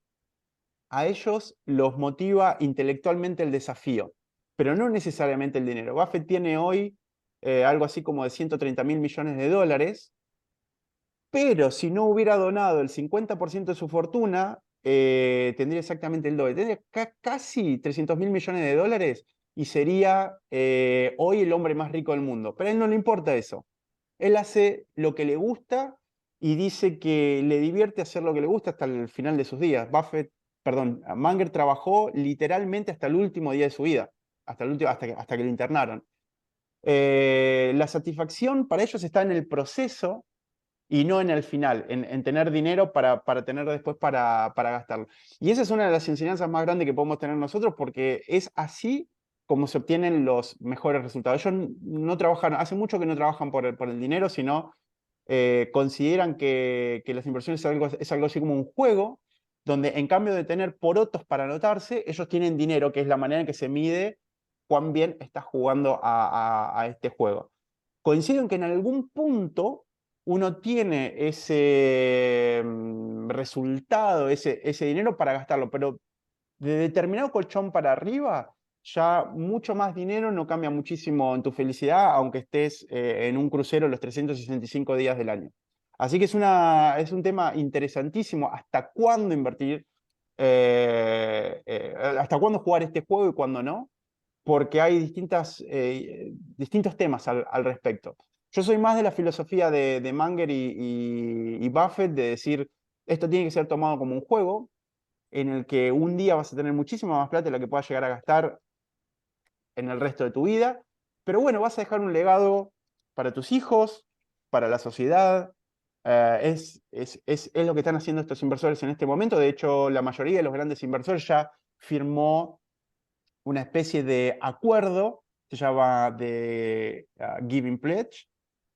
a ellos los motiva intelectualmente el desafío, pero no necesariamente el dinero. Buffett tiene hoy algo así como de 130 mil millones de dólares, pero si no hubiera donado el 50% de su fortuna, tendría exactamente el doble. Tendría casi 300 mil millones de dólares y sería hoy el hombre más rico del mundo. Pero a él no le importa eso. Él hace lo que le gusta y dice que le divierte hacer lo que le gusta hasta el final de sus días. Munger trabajó literalmente hasta el último día de su vida, hasta que le internaron. La satisfacción para ellos está en el proceso y no en el final, en tener dinero para tener después para gastarlo. Y esa es una de las enseñanzas más grandes que podemos tener nosotros porque es así como se obtienen los mejores resultados. Ellos no trabajan, hace mucho que no trabajan por el dinero, sino consideran que las inversiones es algo así como un juego, donde en cambio de tener porotos para anotarse, ellos tienen dinero, que es la manera en que se mide cuán bien estás jugando a este juego. Coincido en que en algún punto uno tiene ese resultado, ese dinero para gastarlo, pero de determinado colchón para arriba ya mucho más dinero no cambia muchísimo en tu felicidad, aunque estés en un crucero los 365 días del año. Así que es un tema interesantísimo, hasta cuándo invertir, hasta cuándo jugar este juego y cuándo no, porque hay distintos temas al respecto. Yo soy más de la filosofía de Munger y Buffett, de decir, esto tiene que ser tomado como un juego, en el que un día vas a tener muchísima más plata de la que puedas llegar a gastar en el resto de tu vida, pero bueno, vas a dejar un legado para tus hijos, para la sociedad. Es lo que están haciendo estos inversores en este momento. De hecho, la mayoría de los grandes inversores ya firmó una especie de acuerdo, se llama de Giving Pledge,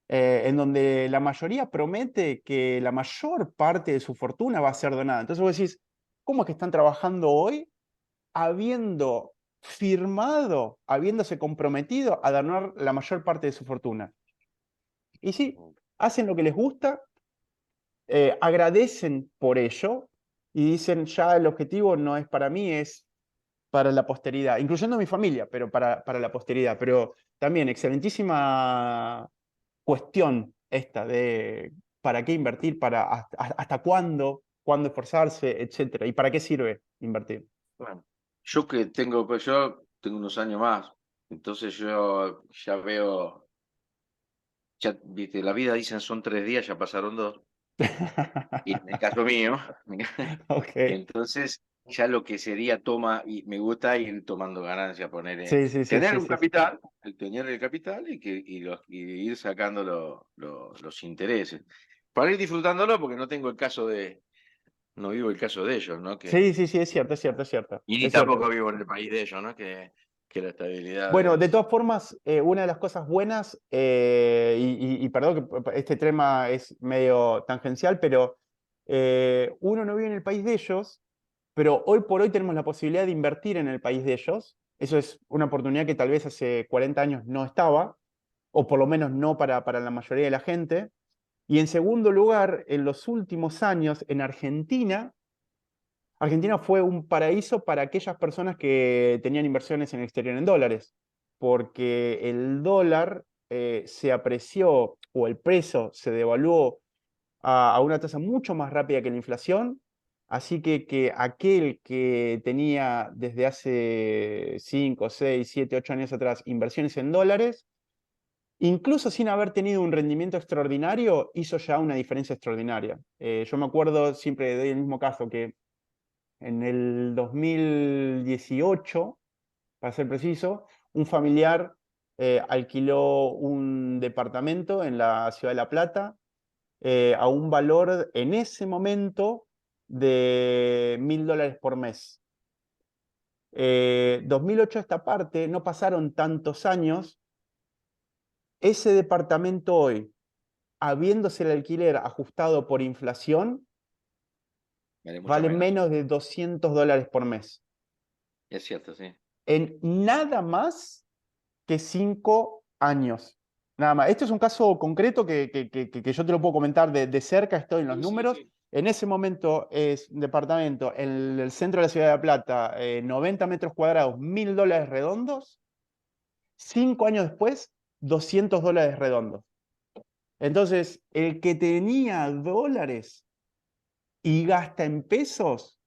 en donde la mayoría promete que la mayor parte de su fortuna va a ser donada. Entonces vos decís, ¿cómo es que están trabajando hoy habiendo firmado, habiéndose comprometido a donar la mayor parte de su fortuna? Y sí, hacen lo que les gusta, agradecen por ello y dicen, ya el objetivo no es para mí, es para la posteridad, incluyendo mi familia, pero para la posteridad. Pero también, excelentísima cuestión esta de para qué invertir, hasta cuándo esforzarse, etcétera. ¿Y para qué sirve invertir? Bueno, pues yo tengo unos años más, entonces yo ya veo, ya, viste, la vida dicen son 3 días, ya pasaron 2, y en el caso mío, Ok. entonces ya lo que sería toma, y me gusta ir tomando ganancia, Sí, sí, sí, tener sí, un sí. capital, el tener el capital y ir sacando los intereses. Para ir disfrutándolo, porque no tengo el caso no vivo el caso de ellos, ¿no? Sí, sí, sí, es cierto, es cierto, es cierto. Y ni Es cierto. tampoco vivo en el país de ellos, ¿no? Que la estabilidad Bueno, de es... todas formas, una de las cosas buenas, y perdón que este tema es medio tangencial, pero uno no vive en el país de ellos, pero hoy por hoy tenemos la posibilidad de invertir en el país de ellos. Eso es una oportunidad que tal vez hace 40 años no estaba, o por lo menos no para la mayoría de la gente. Y en segundo lugar, en los últimos años, en Argentina, Argentina fue un paraíso para aquellas personas que tenían inversiones en el exterior en dólares, porque el dólar se apreció o el peso se devaluó a una tasa mucho más rápida que la inflación, así que aquel que tenía desde hace 5, 6, 7, 8 años atrás inversiones en dólares, incluso sin haber tenido un rendimiento extraordinario, hizo ya una diferencia extraordinaria. Yo me acuerdo, siempre doy el mismo caso, que en el 2018, para ser preciso, un familiar alquiló un departamento en la ciudad de La Plata a un valor en ese momento de $1.000 por mes. 2008 a esta parte, no pasaron tantos años, ese departamento hoy, habiéndose el alquiler ajustado por inflación, Vale mucho vale menos. menos de $200 por mes. Es cierto, sí. En nada más que 5 años. Nada más. Este es un caso concreto que yo te lo puedo comentar de cerca, estoy en los Sí, sí, números. sí. En ese momento es un departamento en el centro de la ciudad de La Plata, 90 metros cuadrados, $1.000 redondos. 5 años después, $200 redondos. Entonces, el que tenía dólares y gasta en pesos,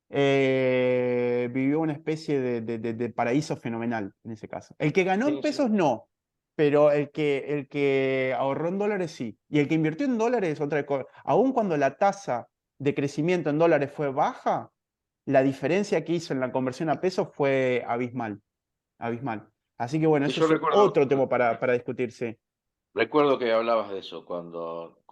vivió una especie de paraíso fenomenal en ese caso. El que ganó en Sí, pesos sí. no, pero el que ahorró en dólares sí. Y el que invirtió en dólares es otra cosa. Aun cuando la tasa de crecimiento en dólares fue baja, la diferencia que hizo en la conversión a pesos fue abismal, abismal. Así que bueno, Sí, eso yo es recuerdo, otro tema para discutirse. recuerdo que hablabas de eso cuando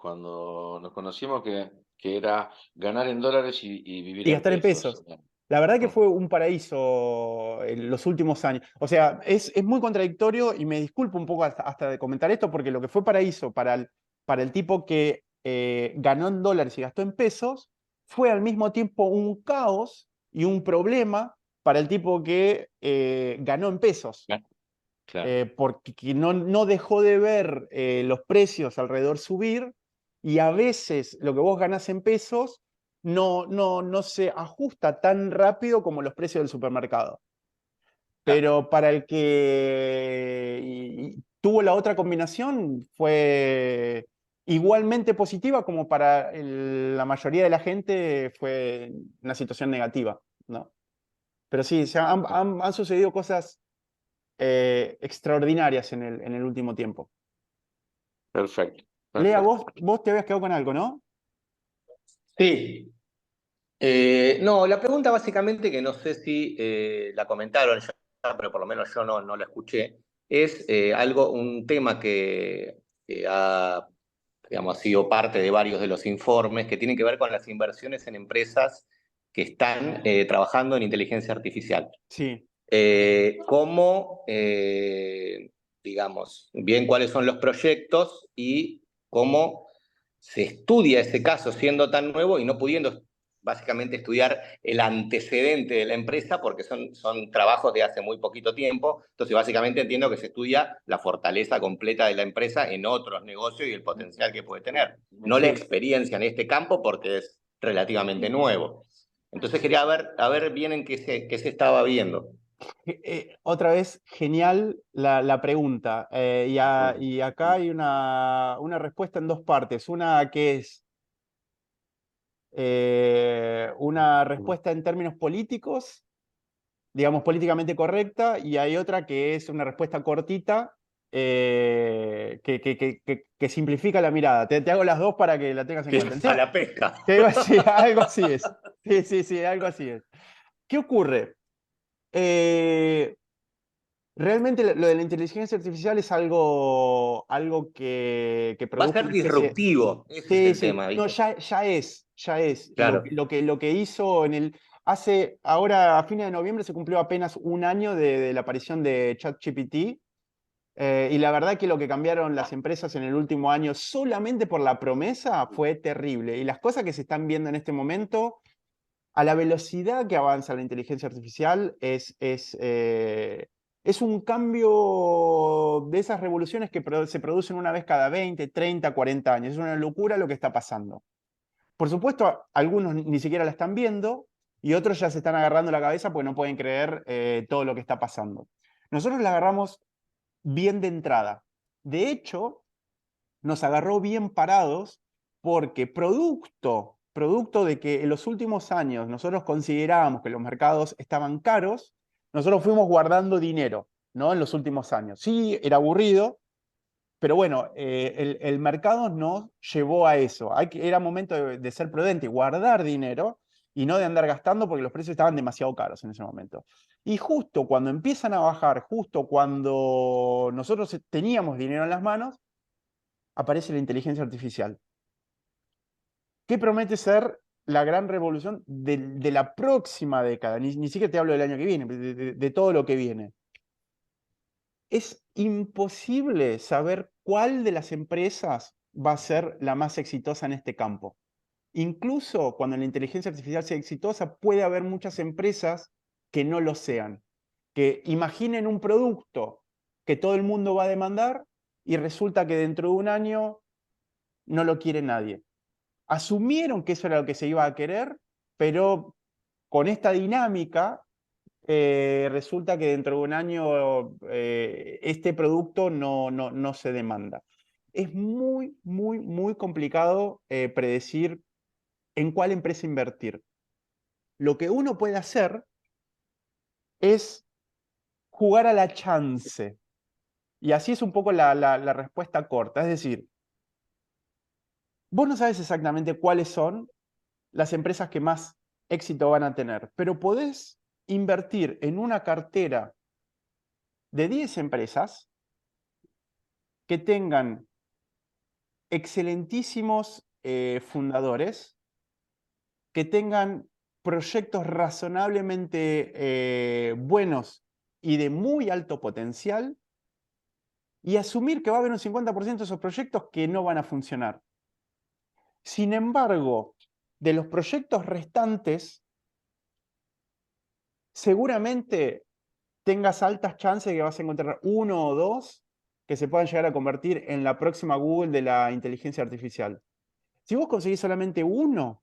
nos conocimos, que era ganar en dólares y vivir Y en gastar en pesos. pesos. La verdad que Mm. fue un paraíso en los últimos años. O sea, es muy contradictorio y me disculpo un poco hasta de comentar esto, porque lo que fue paraíso para el tipo que ganó en dólares y gastó en pesos, fue al mismo tiempo un caos y un problema para el tipo que ganó en pesos. Ah, claro. Porque no dejó de ver los precios alrededor subir, y a veces lo que vos ganás en pesos no se ajusta tan rápido como los precios del supermercado. pero para el que tuvo la otra combinación fue igualmente positiva como para la mayoría de la gente fue una situación negativa, ¿no? Pero sí, han sucedido cosas extraordinarias en el último tiempo. Perfecto, Lea, perfecto. vos te habías quedado con algo, ¿no? Sí. No, la pregunta básicamente, que no sé si la comentaron ya, pero por lo menos yo no la escuché, es un tema que ha, digamos, sido parte de varios de los informes, que tiene que ver con las inversiones en empresas que están trabajando en inteligencia artificial. Sí. Cómo, digamos, bien cuáles son los proyectos y cómo se estudia ese caso siendo tan nuevo y no pudiendo básicamente estudiar el antecedente de la empresa porque son trabajos de hace muy poquito tiempo. Entonces, básicamente entiendo que se estudia la fortaleza completa de la empresa en otros negocios y el potencial que puede tener. No la Sí. experiencia en este campo porque es relativamente nuevo. Entonces, quería ver bien en qué se estaba viendo. Otra vez, genial la pregunta. Y acá hay una respuesta en dos partes. Una que es una respuesta en términos políticos, digamos, políticamente correcta, y hay otra que es una respuesta cortita que simplifica la mirada. Te hago las dos para que la tengas en cuenta. A la pesca. Sí, algo así es. Sí, sí, sí, algo así es. ¿Qué ocurre? Realmente lo de la inteligencia artificial es algo que Va a produjo ser una especie. disruptivo, ese es Sí, el sí, tema, no, ¿viste? ya es, ya es. Claro. Lo que hizo ahora a fines de noviembre se cumplió apenas un año de la aparición de ChatGPT. Y la verdad que lo que cambiaron las empresas en el último año solamente por la promesa fue terrible. Y las cosas que se están viendo en este momento, a la velocidad que avanza la inteligencia artificial, es un cambio de esas revoluciones que se producen una vez cada 20, 30, 40 años. Es una locura lo que está pasando. Por supuesto, algunos ni siquiera la están viendo y otros ya se están agarrando la cabeza porque no pueden creer todo lo que está pasando. Nosotros la agarramos bien de entrada. De hecho, nos agarró bien parados porque producto de que en los últimos años nosotros considerábamos que los mercados estaban caros, nosotros fuimos guardando dinero, ¿no? En los últimos años. Sí, era aburrido, pero bueno, el mercado nos llevó a eso. Era momento de ser prudente y guardar dinero y no de andar gastando porque los precios estaban demasiado caros en ese momento. Y justo cuando empiezan a bajar, justo cuando nosotros teníamos dinero en las manos, aparece la inteligencia artificial, que promete ser la gran revolución de la próxima década. Ni siquiera te hablo del año que viene, de todo lo que viene. Es imposible saber cuál de las empresas va a ser la más exitosa en este campo. Incluso cuando la inteligencia artificial sea exitosa, puede haber muchas empresas que no lo sean, que imaginen un producto que todo el mundo va a demandar y resulta que dentro de un año no lo quiere nadie. Asumieron que eso era lo que se iba a querer, pero con esta dinámica resulta que dentro de un año este producto no se demanda. Es muy, muy, muy complicado predecir en cuál empresa invertir. Lo que uno puede hacer es jugar a la chance. Y así es un poco la respuesta corta. Es decir, vos no sabes exactamente cuáles son las empresas que más éxito van a tener, pero podés invertir en una cartera de 10 empresas que tengan excelentísimos fundadores, que tengan proyectos razonablemente buenos y de muy alto potencial, y asumir que va a haber un 50% de esos proyectos que no van a funcionar. Sin embargo, de los proyectos restantes, seguramente tengas altas chances de que vas a encontrar uno o dos que se puedan llegar a convertir en la próxima Google de la inteligencia artificial. Si vos conseguís solamente uno,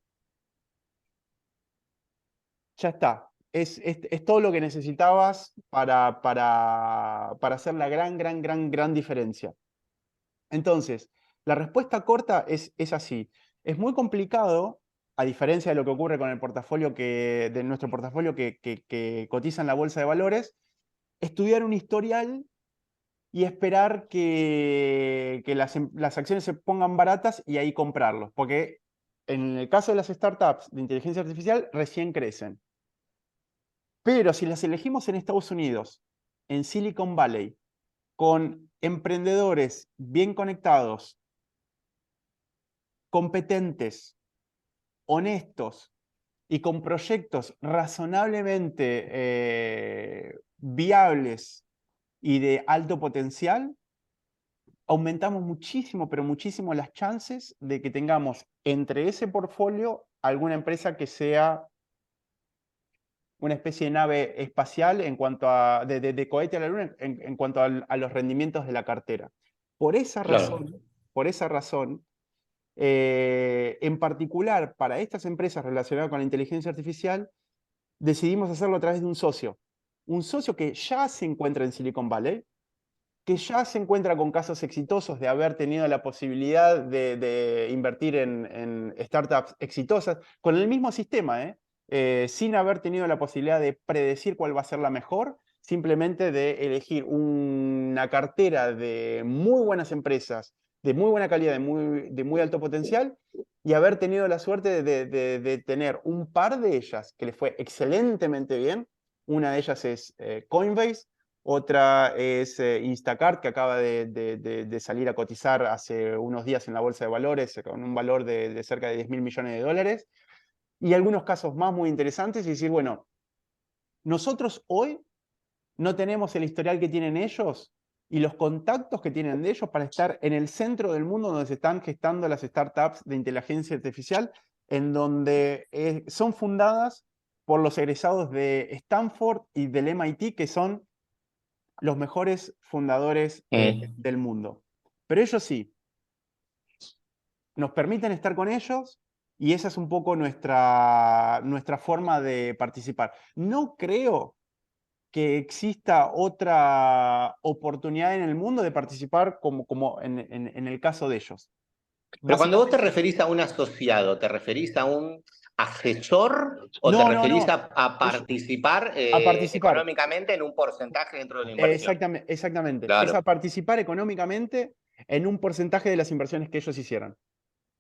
ya está. es todo lo que necesitabas para hacer la gran diferencia. Entonces, la respuesta corta es así. Es muy complicado, a diferencia de lo que ocurre con el portafolio de nuestro portafolio que cotiza en la bolsa de valores, estudiar un historial y esperar que las acciones se pongan baratas y ahí comprarlos. Porque en el caso de las startups de inteligencia artificial, recién crecen. Pero si las elegimos en Estados Unidos, en Silicon Valley, con emprendedores bien conectados, competentes, honestos y con proyectos razonablemente viables y de alto potencial, aumentamos muchísimo, pero muchísimo las chances de que tengamos entre ese portfolio alguna empresa que sea una especie de nave espacial en cuanto a de cohete a la luna en cuanto a los rendimientos de la cartera. Por esa Claro. razón, en particular para estas empresas relacionadas con la inteligencia artificial, decidimos hacerlo a través de un socio que ya se encuentra en Silicon Valley, que ya se encuentra con casos exitosos de haber tenido la posibilidad de invertir en startups exitosas, con el mismo sistema, sin haber tenido la posibilidad de predecir cuál va a ser la mejor, simplemente de elegir una cartera de muy buenas empresas, de muy buena calidad, de muy alto potencial, y haber tenido la suerte de tener un par de ellas que les fue excelentemente bien. Una de ellas es Coinbase, otra es Instacart, que acaba de salir a cotizar hace unos días en la bolsa de valores con un valor de cerca de 10.000 millones de dólares. Y algunos casos más muy interesantes y decir, bueno, nosotros hoy no tenemos el historial que tienen ellos y los contactos que tienen de ellos para estar en el centro del mundo donde se están gestando las startups de inteligencia artificial, en donde son fundadas por los egresados de Stanford y del MIT, que son los mejores fundadores del mundo. Pero ellos sí, nos permiten estar con ellos y esa es un poco nuestra forma de participar. No creo que exista otra oportunidad en el mundo de participar como en el caso de ellos. Pero cuando vos te Básicamente, referís a un asociado, ¿te referís a un asesor o te referís no, a es participar a participar. económicamente en un porcentaje dentro de la inversión? Exactamente. Es a Claro, participar económicamente en un porcentaje de las inversiones que ellos hicieran.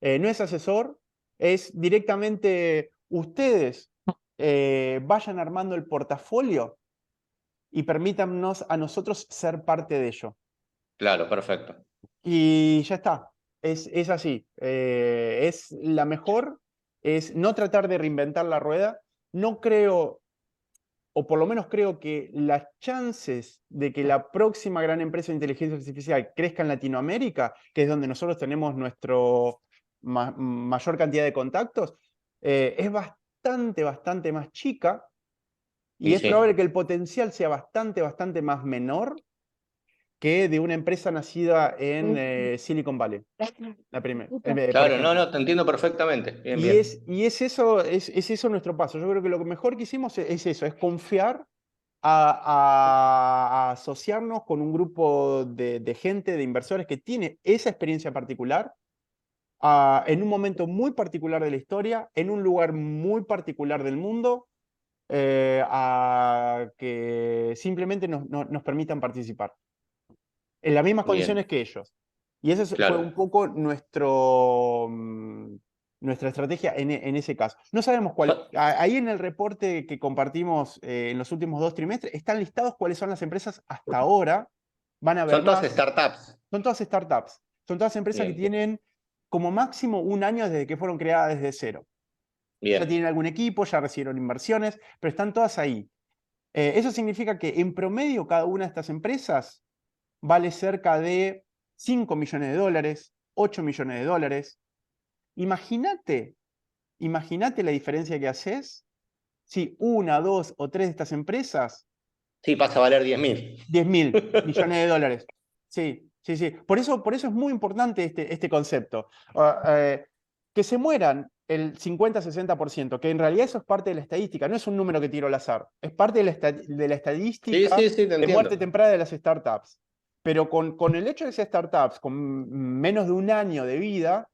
No es asesor, es directamente ustedes vayan armando el portafolio y permítanos a nosotros ser parte de ello. claro, perfecto. Y ya está, es así. Es la mejor, es no tratar de reinventar la rueda. No creo, o por lo menos creo que las chances de que la próxima gran empresa de inteligencia artificial crezca en Latinoamérica, que es donde nosotros tenemos nuestro mayor cantidad de contactos, es bastante más chica y Y es sí. probable que el potencial sea bastante más menor que de una empresa nacida en Silicon Valley, por Claro, no, ejemplo. no, te entiendo perfectamente. Bien, Y bien. es eso nuestro paso. Yo creo que lo mejor que hicimos es eso, es confiar a asociarnos con un grupo de gente, de inversores que tiene esa experiencia particular, en un momento muy particular de la historia, en un lugar muy particular del mundo, a que simplemente nos permitan participar en las mismas Bien, condiciones que ellos. Y esa fue un claro. poco nuestra estrategia en ese caso. No sabemos cuál. Son, Ahí en el reporte que compartimos en los últimos 2 trimestres están listados cuáles son las empresas hasta ahora. Van a haber son todas más. startups. Son todas startups. Son todas empresas que Bien, tienen como máximo un año desde que fueron creadas desde cero. Ya bien. tienen algún equipo, ya recibieron inversiones, pero están todas ahí. Eso significa que en promedio cada una de estas empresas vale cerca de 5 millones de dólares, 8 millones de dólares. Imagínate, imagínate la diferencia que haces si una, dos o tres de estas empresas, Sí, pasa a valer 10.000. 10.000 millones de dólares. Sí, sí, sí. Por eso es muy importante este concepto. Que se mueran el 50-60%, que en realidad eso es parte de la estadística, no es un número que tiro al azar, es parte de la Sí, estadística sí, sí, te de muerte entiendo. temprana de las startups. Pero con el hecho de que sean startups con menos de un año de vida,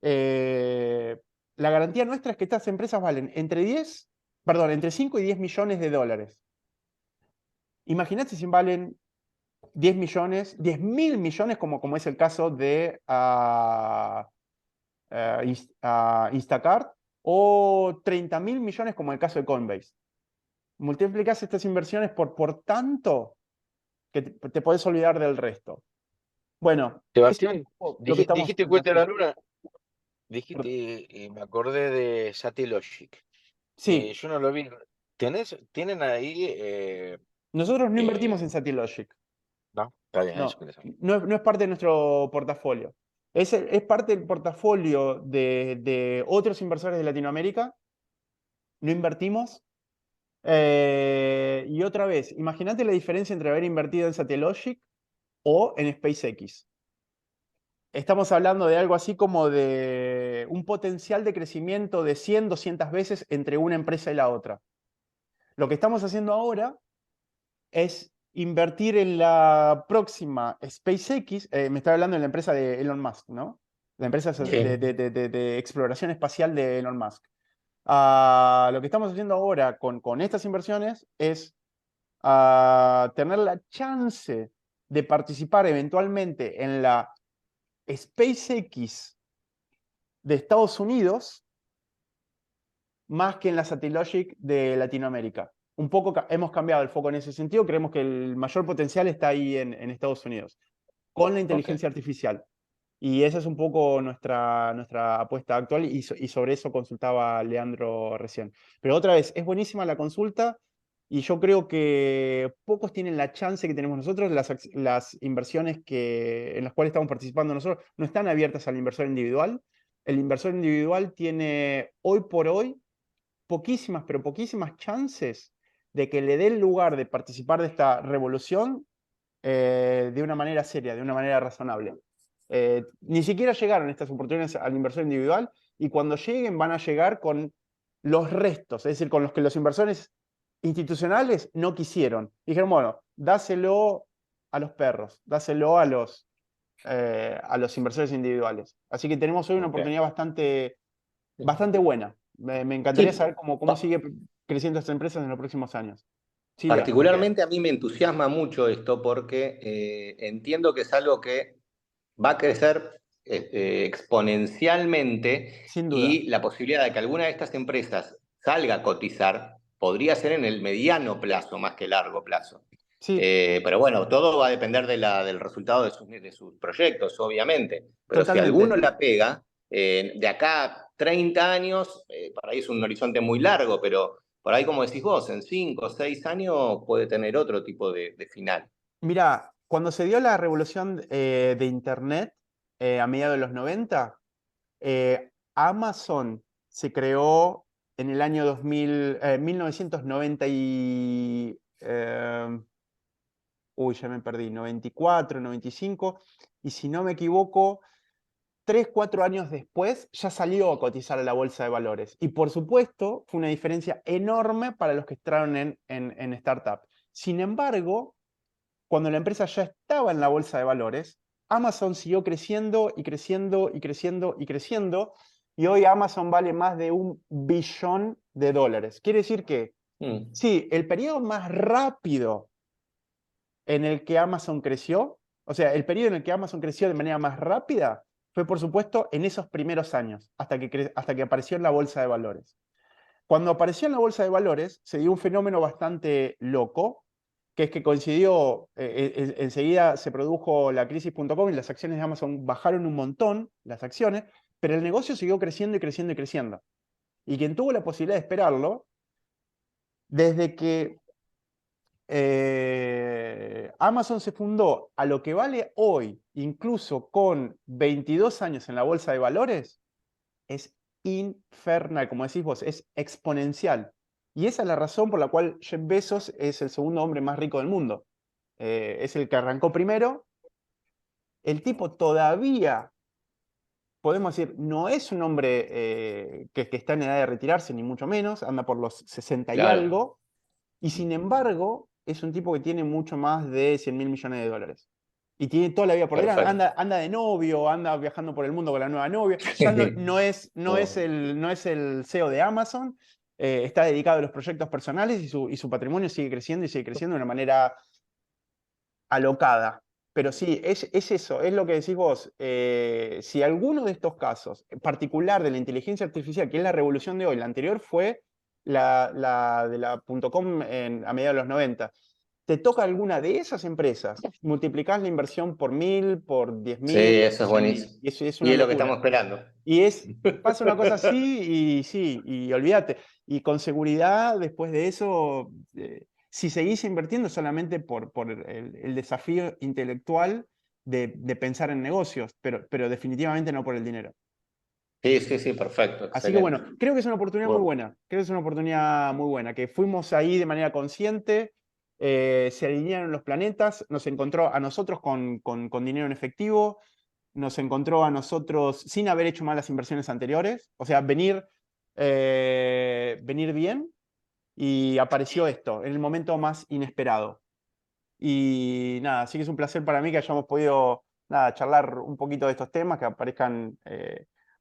la garantía nuestra es que estas empresas valen entre 5 y 10 millones de dólares. Imagínate si valen 10 millones, 10.000 millones, como es el caso de Instacart, o 30.000 millones, como el caso de Coinbase. Multiplicas estas inversiones por tanto que te podés olvidar del resto. Bueno, eso es un Sebastián, poco lo que estamos dijiste Cuenta de la haciendo. Luna, dijiste, me acordé de Satellogic. Sí, Yo no lo vi. ¿Tienen ahí? nosotros no invertimos eh, en Satellogic. no, está bien, eso No, quería saber. no es parte de nuestro portafolio. Es parte del portafolio de otros inversores de Latinoamérica. No invertimos. Y otra vez, imagínate la diferencia entre haber invertido en Satellogic o en SpaceX. Estamos hablando de algo así como de un potencial de crecimiento de 100, 200 veces entre una empresa y la otra. Lo que estamos haciendo ahora es invertir en la próxima SpaceX, me está hablando de la empresa de Elon Musk, ¿no? La empresa Sí. de exploración espacial de Elon Musk. Lo que estamos haciendo ahora con estas inversiones es tener la chance de participar eventualmente en la SpaceX de Estados Unidos más que en la Satellogic de Latinoamérica. Un poco hemos cambiado el foco en ese sentido, creemos que el mayor potencial está ahí en Estados Unidos, con la Ok. inteligencia artificial. Y esa es un poco nuestra apuesta actual y sobre eso consultaba Leandro recién. Pero otra vez, es buenísima la consulta y yo creo que pocos tienen la chance que tenemos nosotros. Las inversiones en las cuales estamos participando nosotros no están abiertas al inversor individual. El inversor individual tiene hoy por hoy poquísimas, pero poquísimas chances de que le dé el lugar de participar de esta revolución de una manera seria, de una manera razonable. Ni siquiera llegaron estas oportunidades al inversor individual y cuando lleguen van a llegar con los restos, es decir, con los que los inversores institucionales no quisieron. Dijeron, bueno, dáselo a los perros, dáselo a los inversores individuales. Así que tenemos hoy una Ok. oportunidad bastante buena. Me encantaría Sí, saber cómo sigue creciendo esta empresa en los próximos años. Sí, Leandro, me quedé. particularmente a mí me entusiasma mucho esto porque entiendo que es algo que va a crecer exponencialmente Sin duda. y la posibilidad de que alguna de estas empresas salga a cotizar podría ser en el mediano plazo más que largo plazo. Sí, Pero bueno, todo va a depender del resultado de sus proyectos, obviamente. Pero si alguno totalmente. la pega, de acá a 30 años, para ahí es un horizonte muy largo, pero por ahí, como decís vos, en 5 o 6 años puede tener otro tipo de final. Mira, cuando se dio la revolución de Internet a mediados de los 90, Amazon se creó en el año 1990 ya me perdí, 94, 95, y si no me equivoco, 3, 4 años después ya salió a cotizar a la bolsa de valores. Y por supuesto, fue una diferencia enorme para los que entraron en startup. Sin embargo, cuando la empresa ya estaba en la bolsa de valores, Amazon siguió creciendo y creciendo y creciendo y creciendo. Y hoy Amazon vale más de $1 billón. Quiere decir que, Mm. sí, el periodo más rápido en el que Amazon creció, o sea, el periodo en el que Amazon creció de manera más rápida, fue por supuesto en esos primeros años, hasta que apareció en la bolsa de valores. Cuando apareció en la bolsa de valores, se dio un fenómeno bastante loco, que es que coincidió, enseguida se produjo la crisis.com y las acciones de Amazon bajaron un montón, las acciones, pero el negocio siguió creciendo y creciendo y creciendo. Y quien tuvo la posibilidad de esperarlo, desde que Amazon se fundó a lo que vale hoy, incluso con 22 años en la bolsa de valores, es infernal, como decís vos, es exponencial. Y esa es la razón por la cual Jeff Bezos es el segundo hombre más rico del mundo. Es el que arrancó primero. El tipo todavía podemos decir, no es un hombre que está en edad de retirarse, ni mucho menos, anda por los 60 y Claro. algo, y sin embargo es un tipo que tiene mucho más de 100.000 millones de dólares. Y tiene toda la vida por delante, Perfecto. anda de novio, anda viajando por el mundo con la nueva novia, ya no es el CEO de Amazon, está dedicado a los proyectos personales y su patrimonio sigue creciendo y sigue creciendo de una manera alocada. Pero sí, es eso, es lo que decís vos. Si alguno de estos casos, en particular de la inteligencia artificial, que es la revolución de hoy, la anterior fue la de la .com a mediados de los 90, te toca alguna de esas empresas, multiplicás la inversión por 1000, por Sí, 10.000, por eso es 100.000, buenísimo. y eso es Y una es lo que estamos locura. esperando. Y pasa una cosa así y sí, y olvídate. Y con seguridad, después de eso, si seguís invirtiendo solamente por el desafío intelectual de pensar en negocios, pero definitivamente no por el dinero. Sí, sí, sí, perfecto, Así que bueno, excelente. creo que es una oportunidad muy Bueno, buena. Creo que es una oportunidad muy buena, que fuimos ahí de manera consciente, se alinearon los planetas, nos encontró a nosotros con dinero en efectivo, nos encontró a nosotros sin haber hecho malas inversiones anteriores, o sea, venir bien, y apareció esto en el momento más inesperado. Y nada, sí que es un placer para mí que hayamos podido nada, charlar un poquito de estos temas, que aparezcan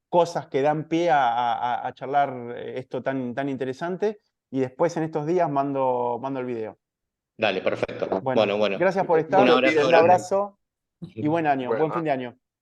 cosas que dan pie a charlar esto tan interesante. Y después en estos días mando el video. dale, perfecto. Bueno, Bueno, bueno. gracias por Un estar, abrazo un grande. abrazo y buen año, buen fin Bueno, de año.